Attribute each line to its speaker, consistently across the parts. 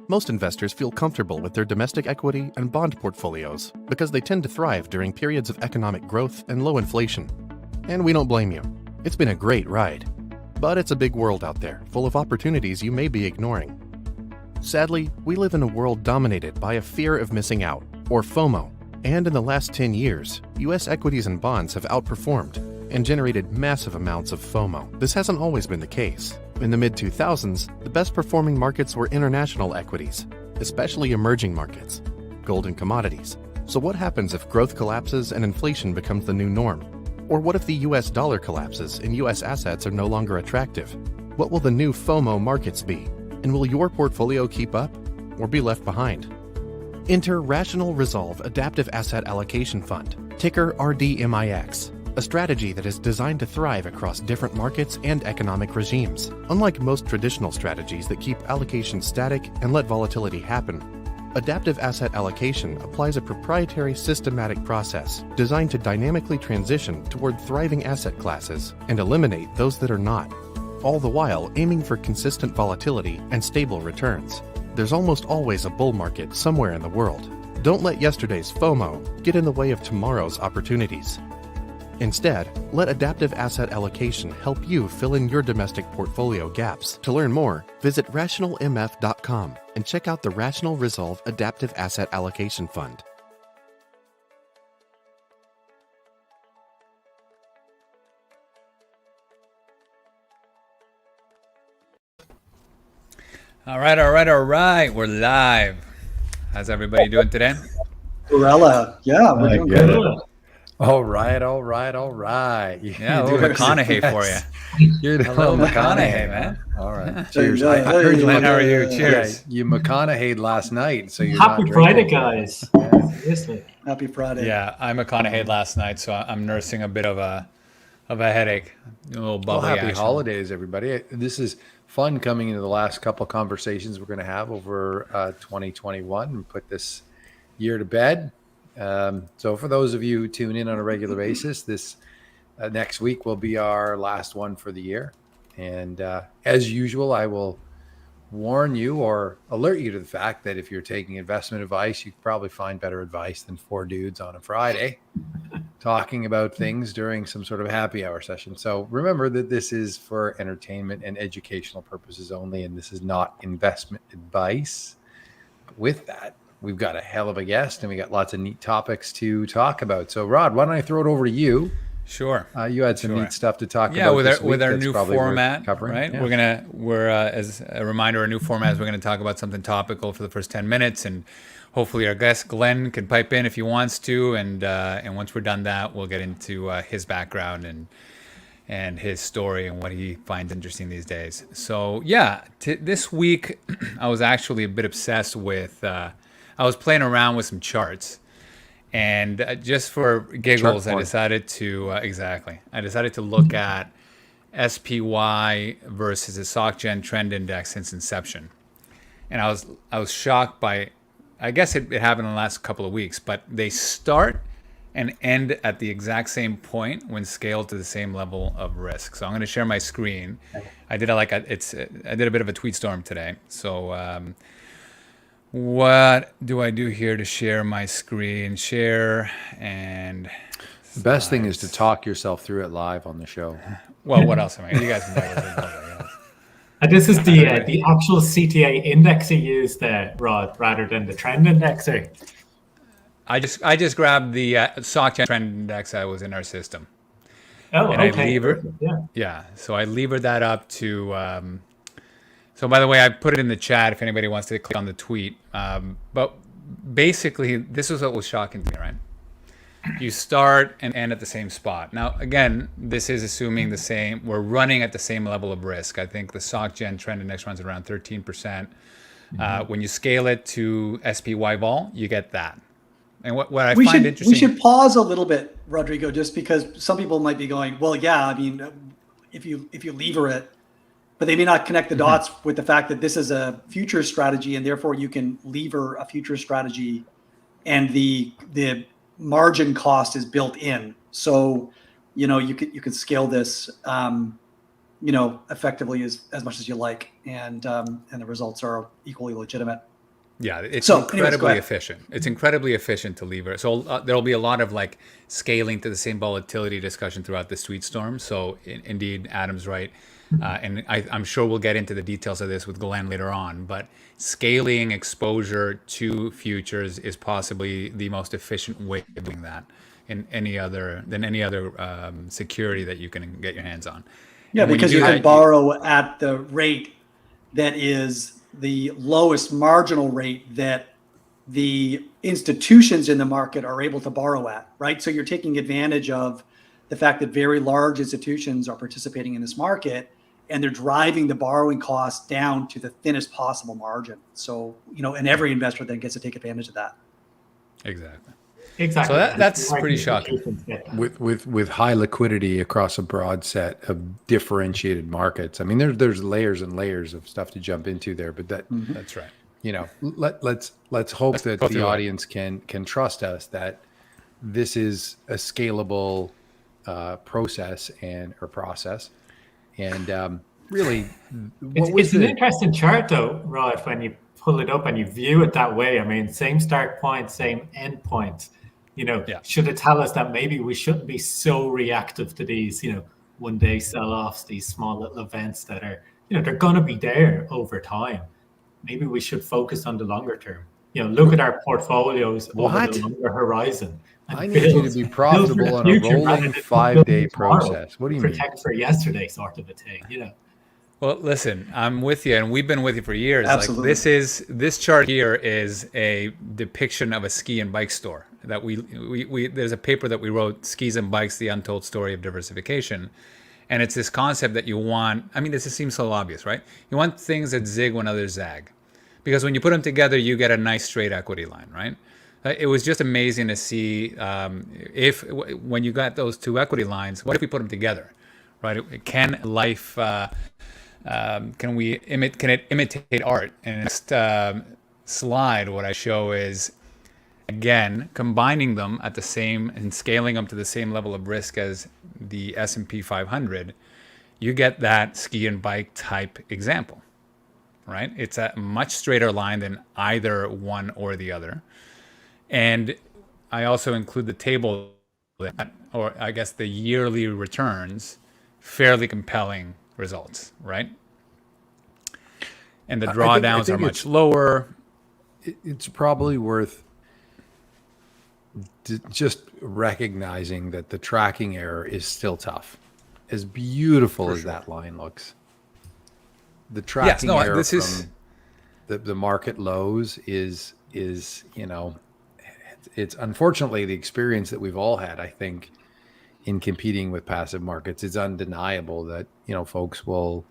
Speaker 1: Most investors feel comfortable with their domestic equity and bond portfolios because they tend to thrive during periods of economic growth and low inflation. And we don't blame you. It's been a great ride. But it's a big world out there, full of opportunities you may be ignoring. Sadly, we live in a world dominated by a fear of missing out, or FOMO. And in the last 10 years, U.S. equities and bonds have outperformed and generated massive amounts of FOMO. This hasn't always been the case. In the mid-2000s, the best performing markets were international equities, especially emerging markets, gold and commodities. So what happens if growth collapses and inflation becomes the new norm? Or what if the US dollar collapses and US assets are no longer attractive? What will the new FOMO markets be? And will your portfolio keep up or be left behind? Enter Rational ReSolve Adaptive Asset Allocation Fund, ticker RDMIX. A strategy that is designed to thrive across different markets and economic regimes. Unlike most traditional strategies that keep allocation static and let volatility happen, adaptive asset allocation applies a proprietary systematic process designed to dynamically transition toward thriving asset classes and eliminate those that are not, all the while aiming for consistent volatility and stable returns. There's almost always a bull market somewhere in the world. Don't let yesterday's FOMO get in the way of tomorrow's opportunities. Instead, let adaptive asset allocation help you fill in your domestic portfolio gaps. To learn more, visit rationalmf.com and check out the Rational ReSolve Adaptive Asset Allocation Fund.
Speaker 2: All right. We're live. How's everybody doing today?
Speaker 3: Burella, yeah, we're doing good.
Speaker 4: All right.
Speaker 2: Yeah, a little McConaughey for you.
Speaker 4: You're
Speaker 2: a little McConaughey, man.
Speaker 4: All right. Cheers.
Speaker 3: Hey,
Speaker 2: Glen, how are you? Cheers.
Speaker 4: You McConaughey'd last night, so you're
Speaker 5: Happy
Speaker 4: not
Speaker 5: Friday,
Speaker 4: drinking.
Speaker 5: guys. Seriously.
Speaker 3: Happy Friday.
Speaker 2: Yeah, I McConaughey'd last night, so I'm nursing a bit of a headache. A little
Speaker 4: Well,
Speaker 2: bubbly
Speaker 4: happy
Speaker 2: action.
Speaker 4: holidays, everybody. This is fun coming into the last couple conversations we're going to have over 2021 and put this year to bed. So for those of you who tune in on a regular basis, this next week will be our last one for the year. And as usual, I will warn you or alert you to the fact that if you're taking investment advice, you could probably find better advice than four dudes on a Friday talking about things during some sort of happy hour session. So remember that this is for entertainment and educational purposes only, and this is not investment advice. But with that, we've got a hell of a guest and we got lots of neat topics to talk about. So Rod, why don't I throw it over to you?
Speaker 2: Sure.
Speaker 4: You had some neat stuff to talk about.
Speaker 2: Yeah, with our
Speaker 4: that's
Speaker 2: new
Speaker 4: probably worth
Speaker 2: format,
Speaker 4: covering.
Speaker 2: right?
Speaker 4: Yeah.
Speaker 2: We're as a reminder, our new format is we're going to talk about something topical for the first 10 minutes, and hopefully our guest Glen can pipe in if he wants to, and once we're done that, we'll get into his background and his story and what he finds interesting these days. So yeah, this week I was actually a bit obsessed with. I was playing around with some charts. And just for giggles, I decided to look at SPY versus the SocGen Trend Index since inception. And I was shocked by, I guess it happened in the last couple of weeks, but they start and end at the exact same point when scaled to the same level of risk. So I'm going to share my screen. I did a bit of a tweet storm today. So what do I do here to share my screen? Share and
Speaker 4: The best thing is to talk yourself through it live on the show.
Speaker 2: Well, what else am I? You guys can talk.
Speaker 5: And this is the actual CTA index you used there, Rod, rather than the trend index.
Speaker 2: I just grabbed the SocGen Trend Index that was in our system.
Speaker 5: Oh,
Speaker 2: and
Speaker 5: okay.
Speaker 2: I levered,
Speaker 5: yeah.
Speaker 2: So I levered that up to. So by the way, I put it in the chat if anybody wants to click on the tweet. But basically, this is what was shocking to me, right? You start and end at the same spot. Now, again, this is assuming the same. We're running at the same level of risk. I think the SocGen Trend Index runs around 13%. When you scale it to SPY vol, you get that. And what I find interesting.
Speaker 3: We should pause a little bit, Rodrigo, just because some people might be going, well, yeah, I mean, if you lever it, but they may not connect the dots with the fact that this is a future strategy, and therefore you can lever a future strategy, and the margin cost is built in. So, you could scale this, effectively as much as you like, and the results are equally legitimate.
Speaker 2: Yeah, it's
Speaker 3: So, anyways, go
Speaker 2: incredibly
Speaker 3: ahead.
Speaker 2: efficient. It's incredibly efficient to lever. So there'll be a lot of like scaling to the same volatility discussion throughout the Sweet Storm. So indeed, Adam's right. And I'm sure we'll get into the details of this with Glen later on. But scaling exposure to futures is possibly the most efficient way of doing that than any other security that you can get your hands on.
Speaker 3: Yeah,
Speaker 2: And when
Speaker 3: because you
Speaker 2: do
Speaker 3: can
Speaker 2: that,
Speaker 3: borrow at the rate that is the lowest marginal rate that the institutions in the market are able to borrow at, right? So you're taking advantage of the fact that very large institutions are participating in this market, and they're driving the borrowing costs down to the thinnest possible margin. So, and every investor then gets to take advantage of that.
Speaker 2: Exactly.
Speaker 5: Exactly.
Speaker 2: So that's pretty shocking.
Speaker 4: With high liquidity across a broad set of differentiated markets. I mean, there's layers and layers of stuff to jump into there, but
Speaker 2: That's right.
Speaker 4: Let's hope that
Speaker 2: go
Speaker 4: the
Speaker 2: through it.
Speaker 4: audience can trust us that this is a scalable process, and really,
Speaker 5: It's an interesting chart, though, Rod, when you pull it up and you view it that way. I mean, same start point, same end point. Should it tell us that maybe we shouldn't be so reactive to these, one-day sell-offs, these small little events that are, they're going to be there over time. Maybe we should focus on the longer term. Look at our portfolios over the longer horizon.
Speaker 4: I need you to be profitable on a rolling 5-day process. What do you mean?
Speaker 5: Protect for yesterday sort of a thing,
Speaker 2: Well, listen, I'm with you, and we've been with you for years.
Speaker 3: Absolutely.
Speaker 2: Like this chart here is a depiction of a ski and bike store that we there's a paper that we wrote, Skis and Bikes: The Untold Story of Diversification. And it's this concept that you want, I mean, this seems so obvious, right? You want things that zig when others zag. Because when you put them together, you get a nice straight equity line, right? It was just amazing to see when you got those two equity lines, what if we put them together, right? Can life, can it imitate art? And next slide, what I show is, again, combining them at the same and scaling them to the same level of risk as the S&P 500, you get that ski and bike type example, right? It's a much straighter line than either one or the other. And I also include the table, or I guess the yearly returns, fairly compelling results, right? And the drawdowns are much lower.
Speaker 4: It's probably worth just recognizing that the tracking error is still tough. As beautiful as that line looks, the tracking error from the market lows is it's unfortunately the experience that we've all had. I think in competing with passive markets, it's undeniable that folks will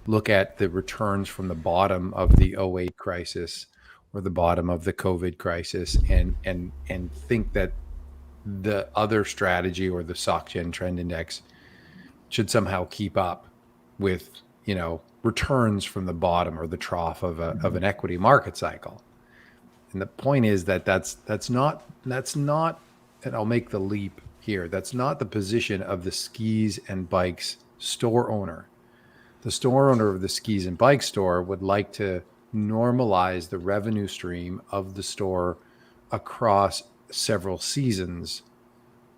Speaker 4: look at the returns from the bottom of the 08 crisis or the bottom of the COVID crisis and think that the other strategy or the SocGen trend index should somehow keep up with, returns from the bottom or the trough of an equity market cycle. And the point is that that's not, and I'll make the leap here, that's not the position of the skis and bikes store owner. The store owner of the skis and bike store would like to normalize the revenue stream of the store across several seasons,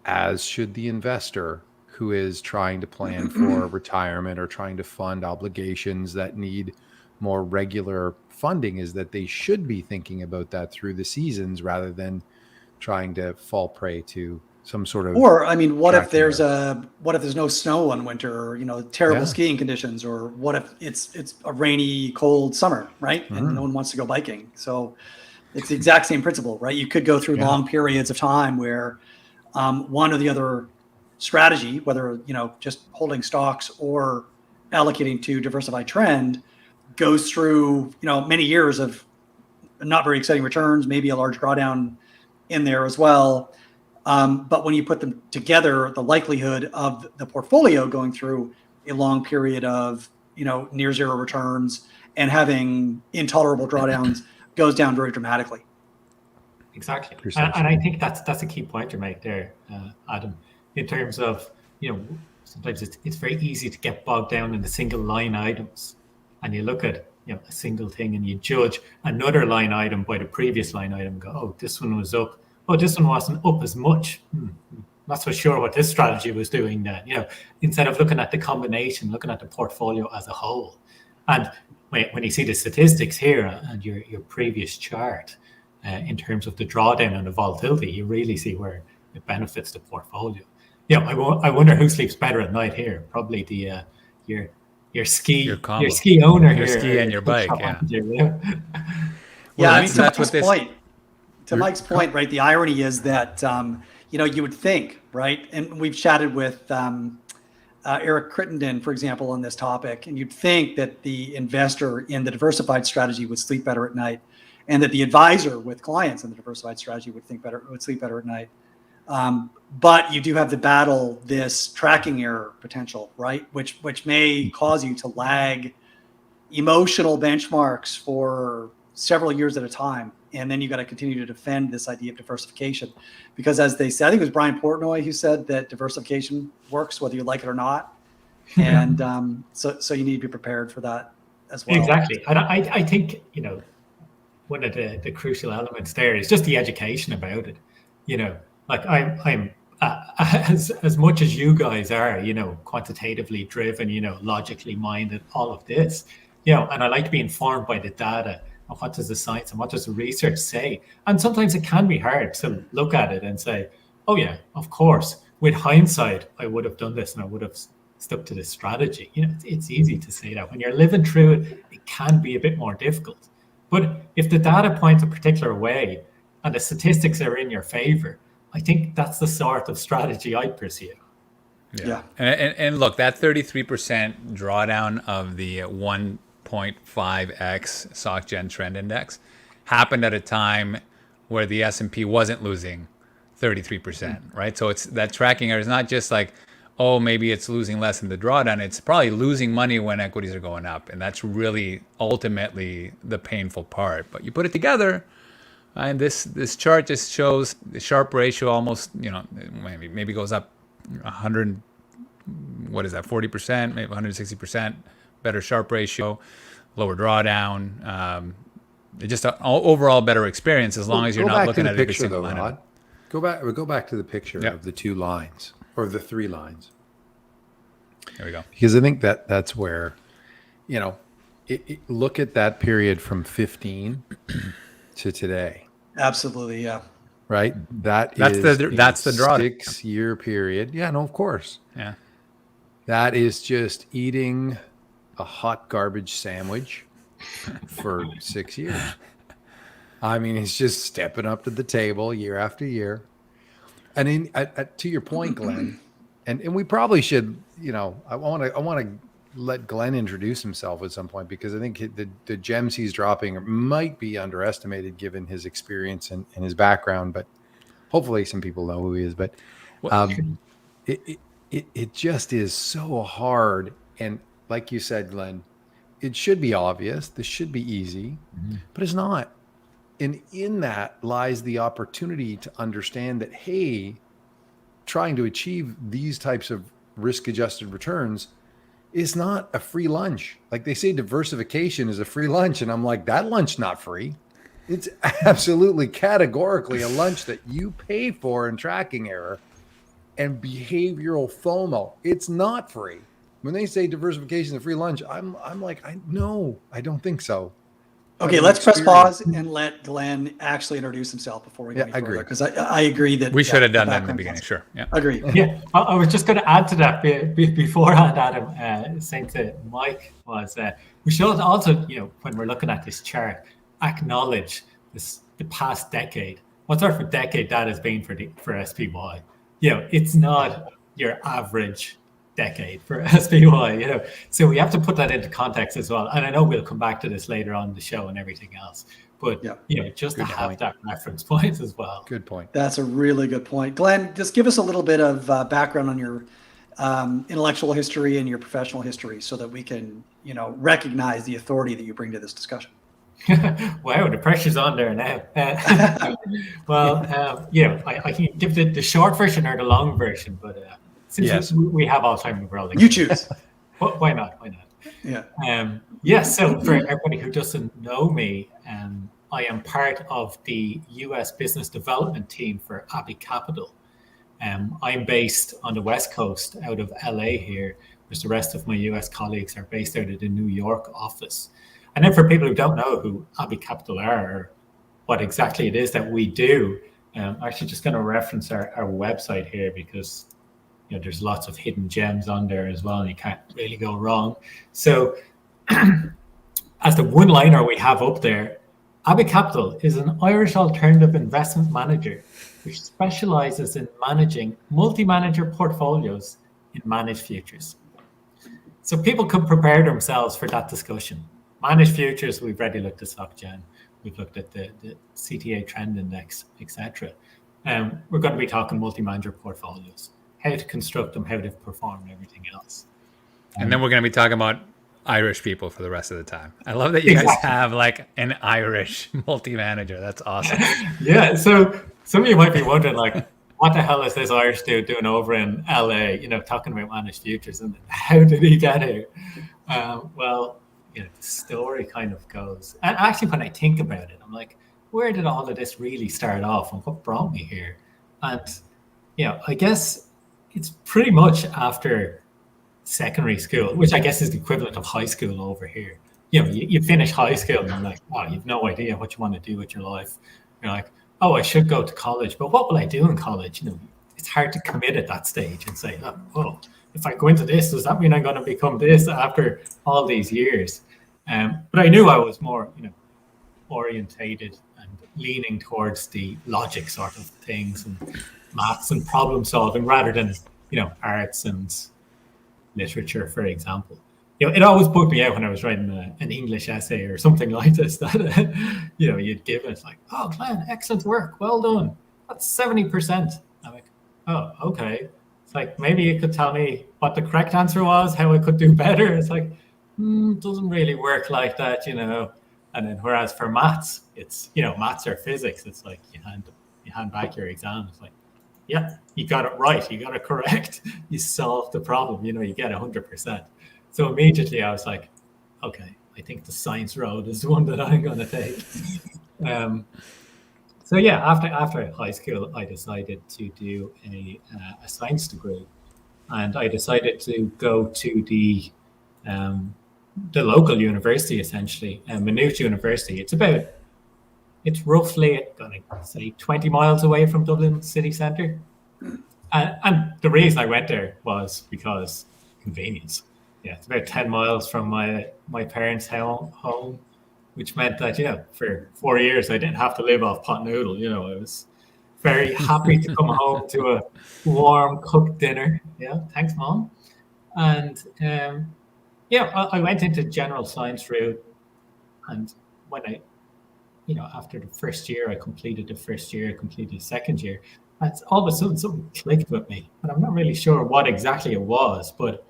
Speaker 4: as should the investor who is trying to plan for retirement or trying to fund obligations that need more regular funding, is that they should be thinking about that through the seasons rather than trying to fall prey to some sort of,
Speaker 3: or I mean, what if there's no snow one winter, or terrible skiing conditions, or what if it's a rainy, cold summer, right? And no one wants to go biking. So it's the exact same principle, right? You could go through long periods of time where one or the other strategy, whether just holding stocks or allocating to diversified trend, goes through many years of not very exciting returns, maybe a large drawdown in there as well. But when you put them together, the likelihood of the portfolio going through a long period of near zero returns and having intolerable drawdowns goes down very dramatically.
Speaker 5: Exactly. And I think that's a key point you make there, Adam, in terms of sometimes it's very easy to get bogged down in the single line items, and you look at a single thing and you judge another line item by the previous line item. And go, oh, this one was up. Oh, this one wasn't up as much. Not so sure what this strategy was doing then. Instead of looking at the combination, looking at the portfolio as a whole. And when you see the statistics here and your previous chart, in terms of the drawdown and the volatility, you really see where it benefits the portfolio. I wonder who sleeps better at night here. Probably the your ski owner,
Speaker 2: your
Speaker 5: here,
Speaker 2: ski and your bike.
Speaker 3: To Mike's point, right? The irony is that you would think, right? And we've chatted with Eric Crittenden, for example, on this topic, and you'd think that the investor in the diversified strategy would sleep better at night, and that the advisor with clients in the diversified strategy would sleep better at night. But you do have to battle this tracking error potential, right? Which may cause you to lag emotional benchmarks for several years at a time. And then you got to continue to defend this idea of diversification, because as they said, I think it was Brian Portnoy who said that diversification works whether you like it or not. And so you need to be prepared for that as well.
Speaker 5: Exactly. And I think, one of the crucial elements there is just the education about it. Like I'm as much as you guys are, quantitatively driven, logically minded, all of this, and I like to be informed by the data. What does the science and what does the research say? And sometimes it can be hard to look at it and say, oh yeah, of course, with hindsight, I would have done this and I would have stuck to this strategy. It's easy to say that. When you're living through it, it can be a bit more difficult. But if the data points a particular way and the statistics are in your favor, I think that's the sort of strategy I pursue.
Speaker 2: Yeah. And look, that 33% drawdown of the 1.5x SocGen trend index happened at a time where the S&P wasn't losing 33%, right? So it's that tracking error is not just like, oh, maybe it's losing less in the drawdown. It's probably losing money when equities are going up. And that's really ultimately the painful part. But you put it together, and this chart just shows the Sharpe ratio almost, maybe goes up 100, what is that, 40%, maybe 160%, better Sharpe ratio, lower drawdown, just an overall better experience as long as you're not looking at every single line.
Speaker 4: Go back to the picture of the two lines or the three lines.
Speaker 2: There we go.
Speaker 4: Because I think that's where, look at that period from 15 to today.
Speaker 3: Absolutely, yeah.
Speaker 4: Right? That's the drawdown. 6-year period. Yeah, no, of course.
Speaker 2: Yeah.
Speaker 4: That is just eating a hot garbage sandwich for 6 years. I mean, it's just stepping up to the table year after year. And to your point, Glen, and we probably should, I want to let Glen introduce himself at some point, because I think the gems he's dropping might be underestimated given his experience and his background, but hopefully some people know who he is. But it just is so hard. And like you said, Glen, it should be obvious. This should be easy, but it's not. And in that lies the opportunity to understand that, hey, trying to achieve these types of risk-adjusted returns is not a free lunch. Like they say, diversification is a free lunch. And I'm like, that lunch not free. It's absolutely categorically a lunch that you pay for in tracking error and behavioral FOMO. It's not free. When they say diversification is a free lunch, I'm like, I don't think so.
Speaker 3: Okay, let's press pause and let Glen actually introduce himself before we go any further, because I agree that
Speaker 2: we should have done that in the beginning. Sure. Yeah.
Speaker 3: Agree.
Speaker 5: Yeah, I was just going to add to that beforehand, Adam, saying to Mike was we should also, when we're looking at this chart, acknowledge the past decade. What sort of decade that has been for SPY. It's not your average decade for SPY, so we have to put that into context as well. And I know we'll come back to this later on the show and everything else, but just to have that reference point as well.
Speaker 4: Good point.
Speaker 3: That's a really good point. Glen, just give us a little bit of background on your intellectual history and your professional history so that we can, recognize the authority that you bring to this discussion.
Speaker 5: Wow, the pressure's on there now. Well, I can give the short version or the long version, but Since we have all time in the world.
Speaker 3: You choose.
Speaker 5: Why not?
Speaker 3: Yeah.
Speaker 5: So for everybody who doesn't know me, I am part of the US business development team for Abbey Capital. I'm based on the West Coast out of LA here, whereas the rest of my US colleagues are based out of the New York office. And then for people who don't know who Abbey Capital are, or what exactly it is that we do, I'm actually just going to reference our website here, because there's lots of hidden gems on there as well, and you can't really go wrong. So as the one-liner we have up there, Abbey Capital is an Irish alternative investment manager which specializes in managing multi-manager portfolios in managed futures. So people could prepare themselves for that discussion. Managed futures, we've already looked at SocGen, we've looked at the CTA trend index, etc. We're going to be talking multi-manager portfolios, how to construct them, how to perform, and everything else.
Speaker 2: And then we're going to be talking about Irish people for the rest of the time. I love that you guys have like an Irish multi-manager. That's awesome.
Speaker 5: Yeah. So some of you might be wondering, like, what the hell is this Irish dude doing over in LA, talking about managed futures, and how did he get here? Well, the story kind of goes, and actually when I think about it, I'm like, where did all of this really start off, and what brought me here? And I guess it's pretty much after secondary school, which I guess is the equivalent of high school over here. You finish high school and you're like, oh, you've no idea what you want to do with your life. You're like, oh, I should go to college, but what will I do in college? It's hard to commit at that stage and say, oh, if I go into this, does that mean I'm going to become this after all these years? But I knew I was more, orientated and leaning towards the logic sort of things and maths and problem solving rather than, arts and literature, for example. It always bugged me out when I was writing an English essay or something like this that, you'd give it. It's like, oh, Glen, excellent work. Well done. That's 70%. I'm like, oh, okay. It's like, maybe you could tell me what the correct answer was, how I could do better. It's like, doesn't really work like that, And then whereas for maths, it's, maths or physics, it's like you hand back your exam. It's like, yeah, you got it right. You got it correct. You solved the problem. You get 100%. So immediately I was like, okay, I think the science road is the one that I'm going to take. So yeah, after high school, I decided to do a science degree, and I decided to go to the local university, essentially, Maynooth University. It's roughly, going to say, 20 miles away from Dublin city centre. And the reason I went there was because convenience. Yeah, it's about 10 miles from my parents' home, which meant that, for 4 years, I didn't have to live off pot noodle. I was very happy to come home to a warm cooked dinner. Yeah, thanks, Mom. And I went into general science route. And when I, after the first year, I completed the first year, completed the second year, and all of a sudden something clicked with me. And I'm not really sure what exactly it was, but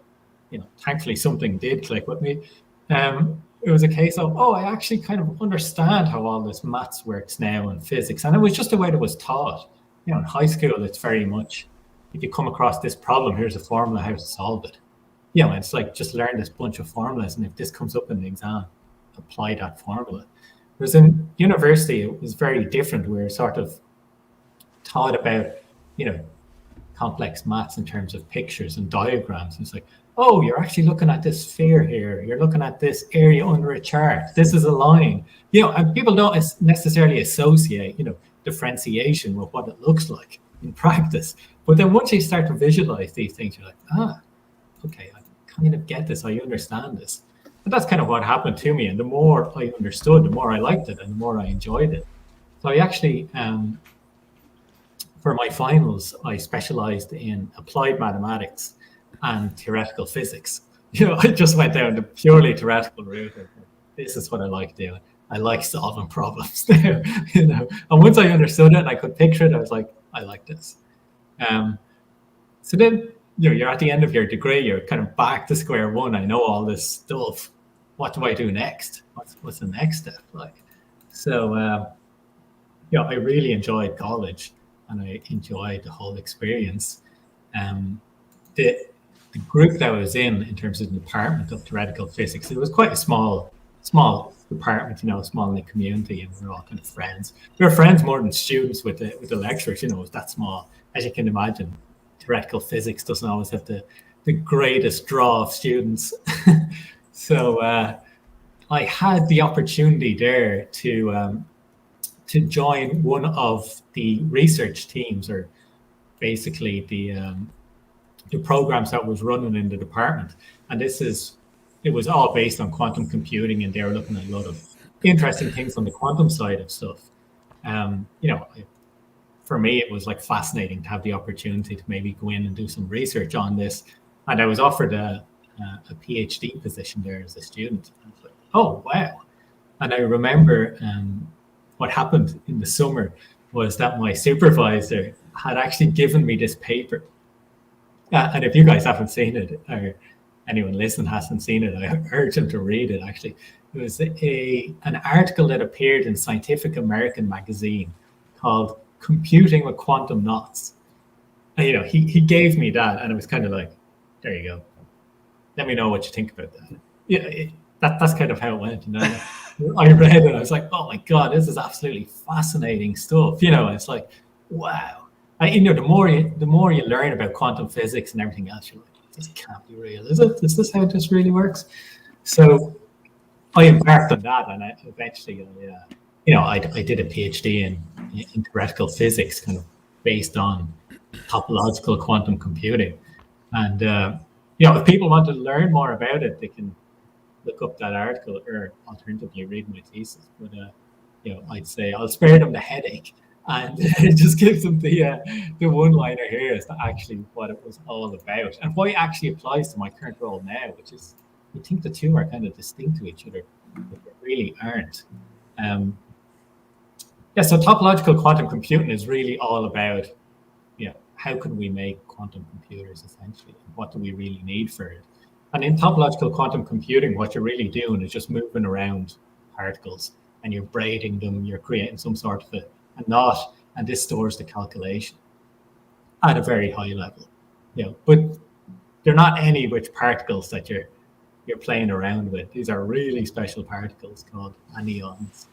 Speaker 5: thankfully something did click with me. It was a case of, I actually kind of understand how all this maths works now and physics. And it was just the way it was taught. In high school, it's very much, if you come across this problem, here's a formula, how to solve it. It's like, just learn this bunch of formulas. And if this comes up in the exam, apply that formula. Whereas in university, it was very different. We were sort of taught about, complex maths in terms of pictures and diagrams. And it's like, oh, you're actually looking at this sphere here. You're looking at this area under a chart. This is a line. And people don't necessarily associate, differentiation with what it looks like in practice. But then once you start to visualize these things, you're like, okay, I kind of get this. I understand this. And that's kind of what happened to me. And the more I understood, the more I liked it and the more I enjoyed it. So I actually, for my finals, I specialized in applied mathematics and theoretical physics. I just went down the purely theoretical route. This is what I like doing. I like solving problems now, And once I understood it and I could picture it, I was like, I like this. So then, you're at the end of your degree, you're kind of back to square one. I know all this stuff. What do I do next? What's the next step like? So, I really enjoyed college and I enjoyed the whole experience. the group that I was in terms of the department of theoretical physics, it was quite a small department, a small knit community, and we were all kind of friends. We were friends more than students with the lecturers. It was that small. As you can imagine, theoretical physics doesn't always have the greatest draw of students. So I had the opportunity there to join one of the research teams, or basically the programs that was running in the department. And it was all based on quantum computing, and they were looking at a lot of interesting things on the quantum side of stuff. For me, it was like fascinating to have the opportunity to maybe go in and do some research on this. And I was offered a PhD position there as a student. I was like, oh, wow. And I remember what happened in the summer was that my supervisor had actually given me this paper. And if you guys haven't seen it, or anyone listening hasn't seen it, I urge them to read it, actually. It was an article that appeared in Scientific American magazine called Computing with Quantum Knots. And, he gave me that, and it was kind of like, there you go. Let me know what you think about that. Yeah, that's kind of how it went. I read it, I was like, oh my God, this is absolutely fascinating stuff. It's like, wow. The more you learn about quantum physics and everything else, you're like, this can't be real, is it? Is this how this really works? So I embarked on that, and I eventually, I did a PhD in theoretical physics, kind of based on topological quantum computing. And if people want to learn more about it, they can look up that article, or alternatively read my thesis. But I'd say I'll spare them the headache, and just give them the one-liner here as to actually what it was all about, and why it actually applies to my current role now, which is, you think the two are kind of distinct to each other, but they really aren't. So topological quantum computing is really all about, how can we make quantum computers, essentially, and what do we really need for it? And in topological quantum computing, what you're really doing is just moving around particles, and you're braiding them, you're creating some sort of a knot, and this stores the calculation at a very high level. But they're not any which particles that you're playing around with. These are really special particles called anyons.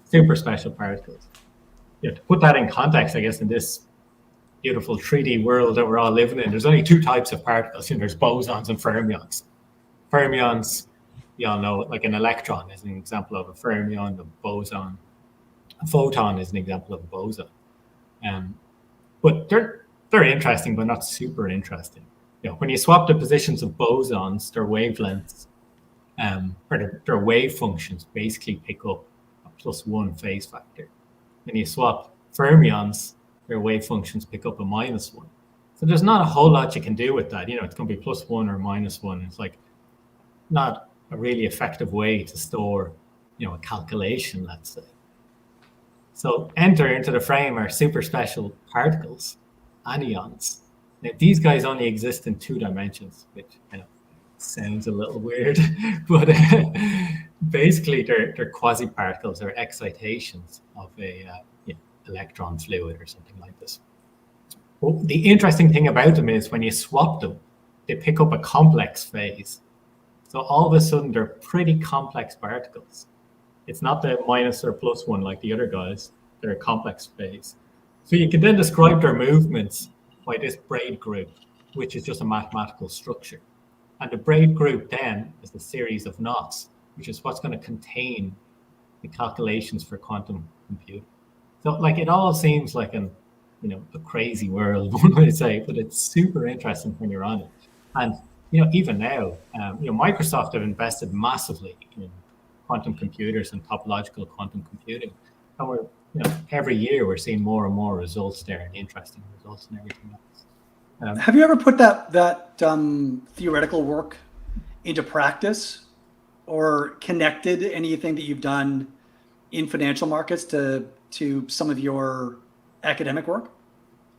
Speaker 5: Super special particles. To put that in context, I guess, in this beautiful 3D world that we're all living in, there's only two types of particles. There's bosons and fermions. Fermions, you all know, like an electron is an example of a fermion, a boson. A photon is an example of a boson. But they're interesting, but not super interesting. When you swap the positions of bosons, their wavelengths, or their wave functions basically pick up a +1 phase factor. When you swap fermions, their wave functions pick up a -1. So there's not a whole lot you can do with that. It's going to be +1 or -1. It's like not a really effective way to store, a calculation, let's say. So enter into the frame are super special particles, anyons. Now, these guys only exist in 2 dimensions, which sounds a little weird, but basically they're quasi-particles or excitations of a electron fluid or something like this. Well, the interesting thing about them is when you swap them, they pick up a complex phase. So all of a sudden they're pretty complex particles. It's not the minus or +1 like the other guys. They're a complex phase. So you can then describe their movements by this braid group, which is just a mathematical structure. And the braid group then is a series of knots, which is what's going to contain the calculations for quantum computing. So it all seems like a crazy world, one might say, but it's super interesting when you're on it. And, even now, Microsoft have invested massively in quantum computers and topological quantum computing. And we're, every year we're seeing more and more results there, and interesting results and everything else.
Speaker 3: Have you ever put that theoretical work into practice, or connected anything that you've done in financial markets to some of your academic work?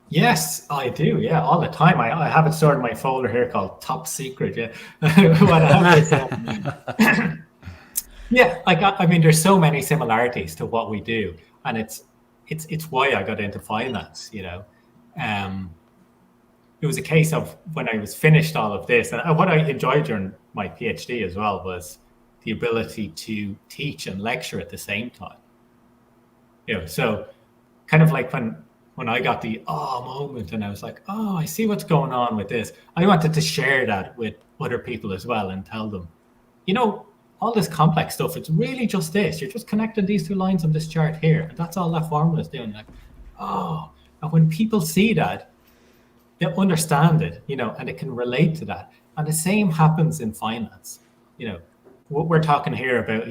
Speaker 5: Yes, I do. Yeah, all the time. I have it stored in my folder here called Top Secret. Yeah, there's so many similarities to what we do, and it's why I got into finance. it was a case of when I was finished all of this, and what I enjoyed during my PhD as well was the ability to teach and lecture at the same time. So kind of like when I got the moment and I was like, I see what's going on with this. I wanted to share that with other people as well and tell them, all this complex stuff, it's really just this. You're just connecting these two lines on this chart here. And that's all that formula is doing. Like, and when people see that, they understand it, and they can relate to that. And the same happens in finance. What we're talking here about,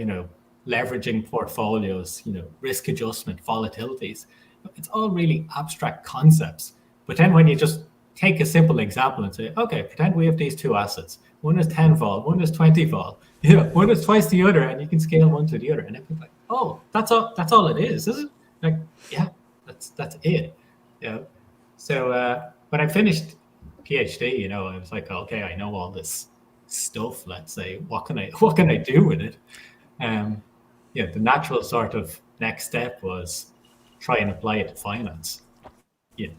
Speaker 5: leveraging portfolios, risk adjustment, volatilities. It's all really abstract concepts. But then when you just take a simple example and say, okay, pretend we have these two assets. One is 10 vol, one is 20 vol. One is twice the other, and you can scale one to the other. And everybody's like, that's all it is it? Like, yeah, that's it. So when I finished PhD, I was like, okay, I know all this stuff. Let's say, what can I do with it? The natural sort of next step was try and apply it to finance.
Speaker 2: Of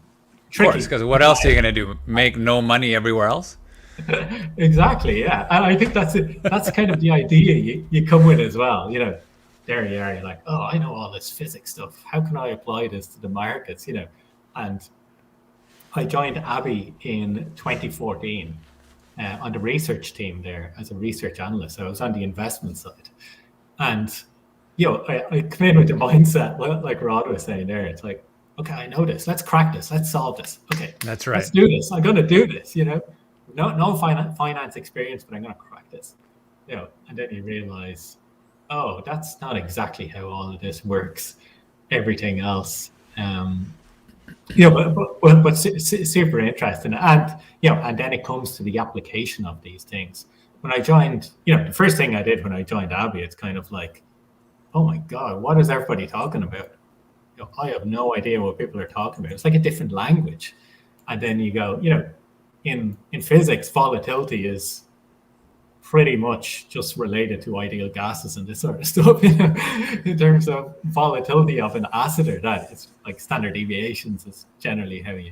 Speaker 2: course, because what else are you going to do? Make no money everywhere else?
Speaker 5: Exactly, yeah. And I think that's it. That's kind of the idea you come with as well. There you are. You're like, I know all this physics stuff. How can I apply this to the markets? And I joined Abbey in 2014 on the research team there as a research analyst. So I was on the investment side. And, I come in with the mindset, like Rod was saying there. It's like, okay, I know this. Let's crack this. Let's solve this. Okay,
Speaker 2: that's right.
Speaker 5: Let's do this. I'm going to do this, No finance experience, but I'm going to crack this. And then you realize, that's not exactly how all of this works. Everything else. But super interesting. And, and then it comes to the application of these things. When I joined, the first thing I did when I joined Abbey, it's kind of like, oh my God, what is everybody talking about? I have no idea what people are talking about. It's like a different language. And then you go, in physics, volatility is pretty much just related to ideal gases and this sort of stuff, in terms of volatility of an asset or that. It's like standard deviations is generally how you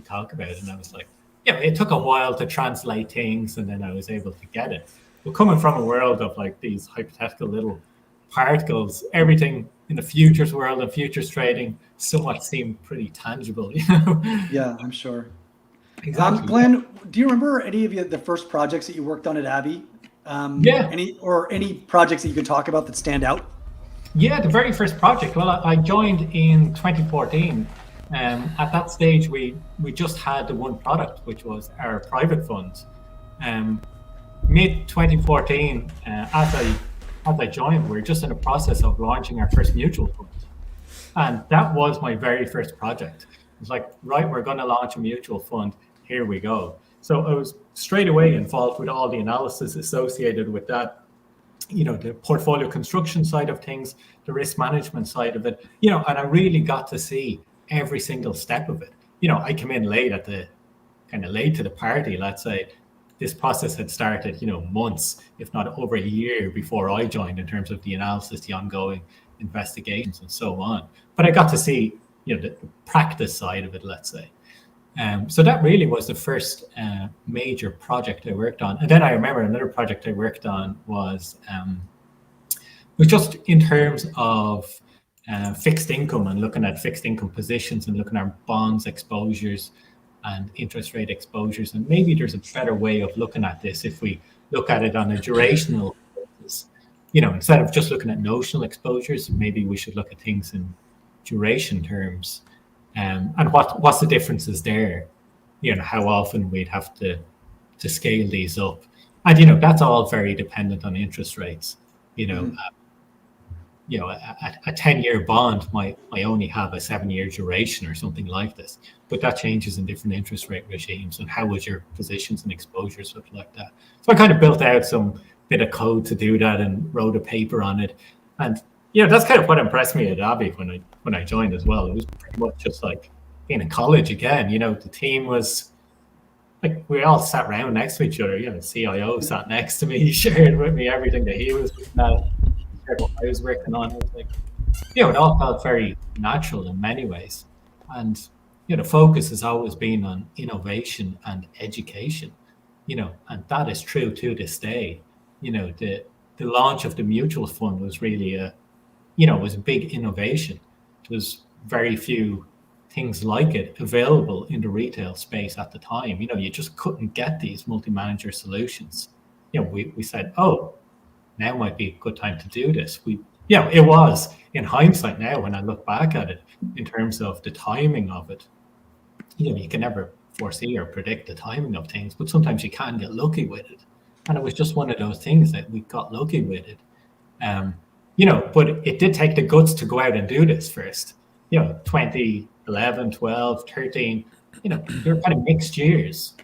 Speaker 5: talk about it. And I was like, it took a while to translate things, and then I was able to get it. But coming from a world of like these hypothetical little particles, everything in the futures world and futures trading somewhat seemed pretty tangible,
Speaker 3: Yeah, I'm sure. Exactly. Glen, do you remember any of the first projects that you worked on at Abbey? Any projects that you could talk about that stand out?
Speaker 5: Yeah, the very first project. Well, I joined in 2014. At that stage, we just had the one product, which was our private fund. Mid 2014, as I joined, we were just in the process of launching our first mutual fund. And that was my very first project. It was like, right, we're going to launch a mutual fund. Here we go. So I was straight away involved with all the analysis associated with that, the portfolio construction side of things, the risk management side of it, and I really got to see every single step of it. I came in late to the party, let's say. This process had started, months, if not over a year before I joined, in terms of the analysis, the ongoing investigations and so on. But I got to see, the practice side of it, let's say. So that really was the first major project I worked on. And then I remember another project I worked on was just in terms of fixed income, and looking at fixed income positions and looking at bonds exposures and interest rate exposures. And maybe there's a better way of looking at this if we look at it on a durational basis. Instead of just looking at notional exposures, maybe we should look at things in duration terms. And what's the differences there? How often we'd have to scale these up. And, that's all very dependent on interest rates. A 10-year bond might only have a 7-year duration or something like this, but that changes in different interest rate regimes. And how would your positions and exposures look like that? So I kind of built out some bit of code to do that and wrote a paper on it. And that's kind of what impressed me at Abbey when I joined as well. It was pretty much just like being in college again. The team was like, we all sat around next to each other. The CIO sat next to me. He shared with me everything that he was looking at. What I was working on. It was like, it all felt very natural in many ways. And the focus has always been on innovation and education, and that is true to this day. The launch of the mutual fund was really was a big innovation. There was very few things like it available in the retail space at the time. You just couldn't get these multi-manager solutions. We said, oh, now might be a good time to do this. It was, in hindsight now, when I look back at it, in terms of the timing of it, you can never foresee or predict the timing of things, but sometimes you can get lucky with it. And it was just one of those things that we got lucky with it. But it did take the guts to go out and do this first. 2011, 12, 13, they're kind of mixed years.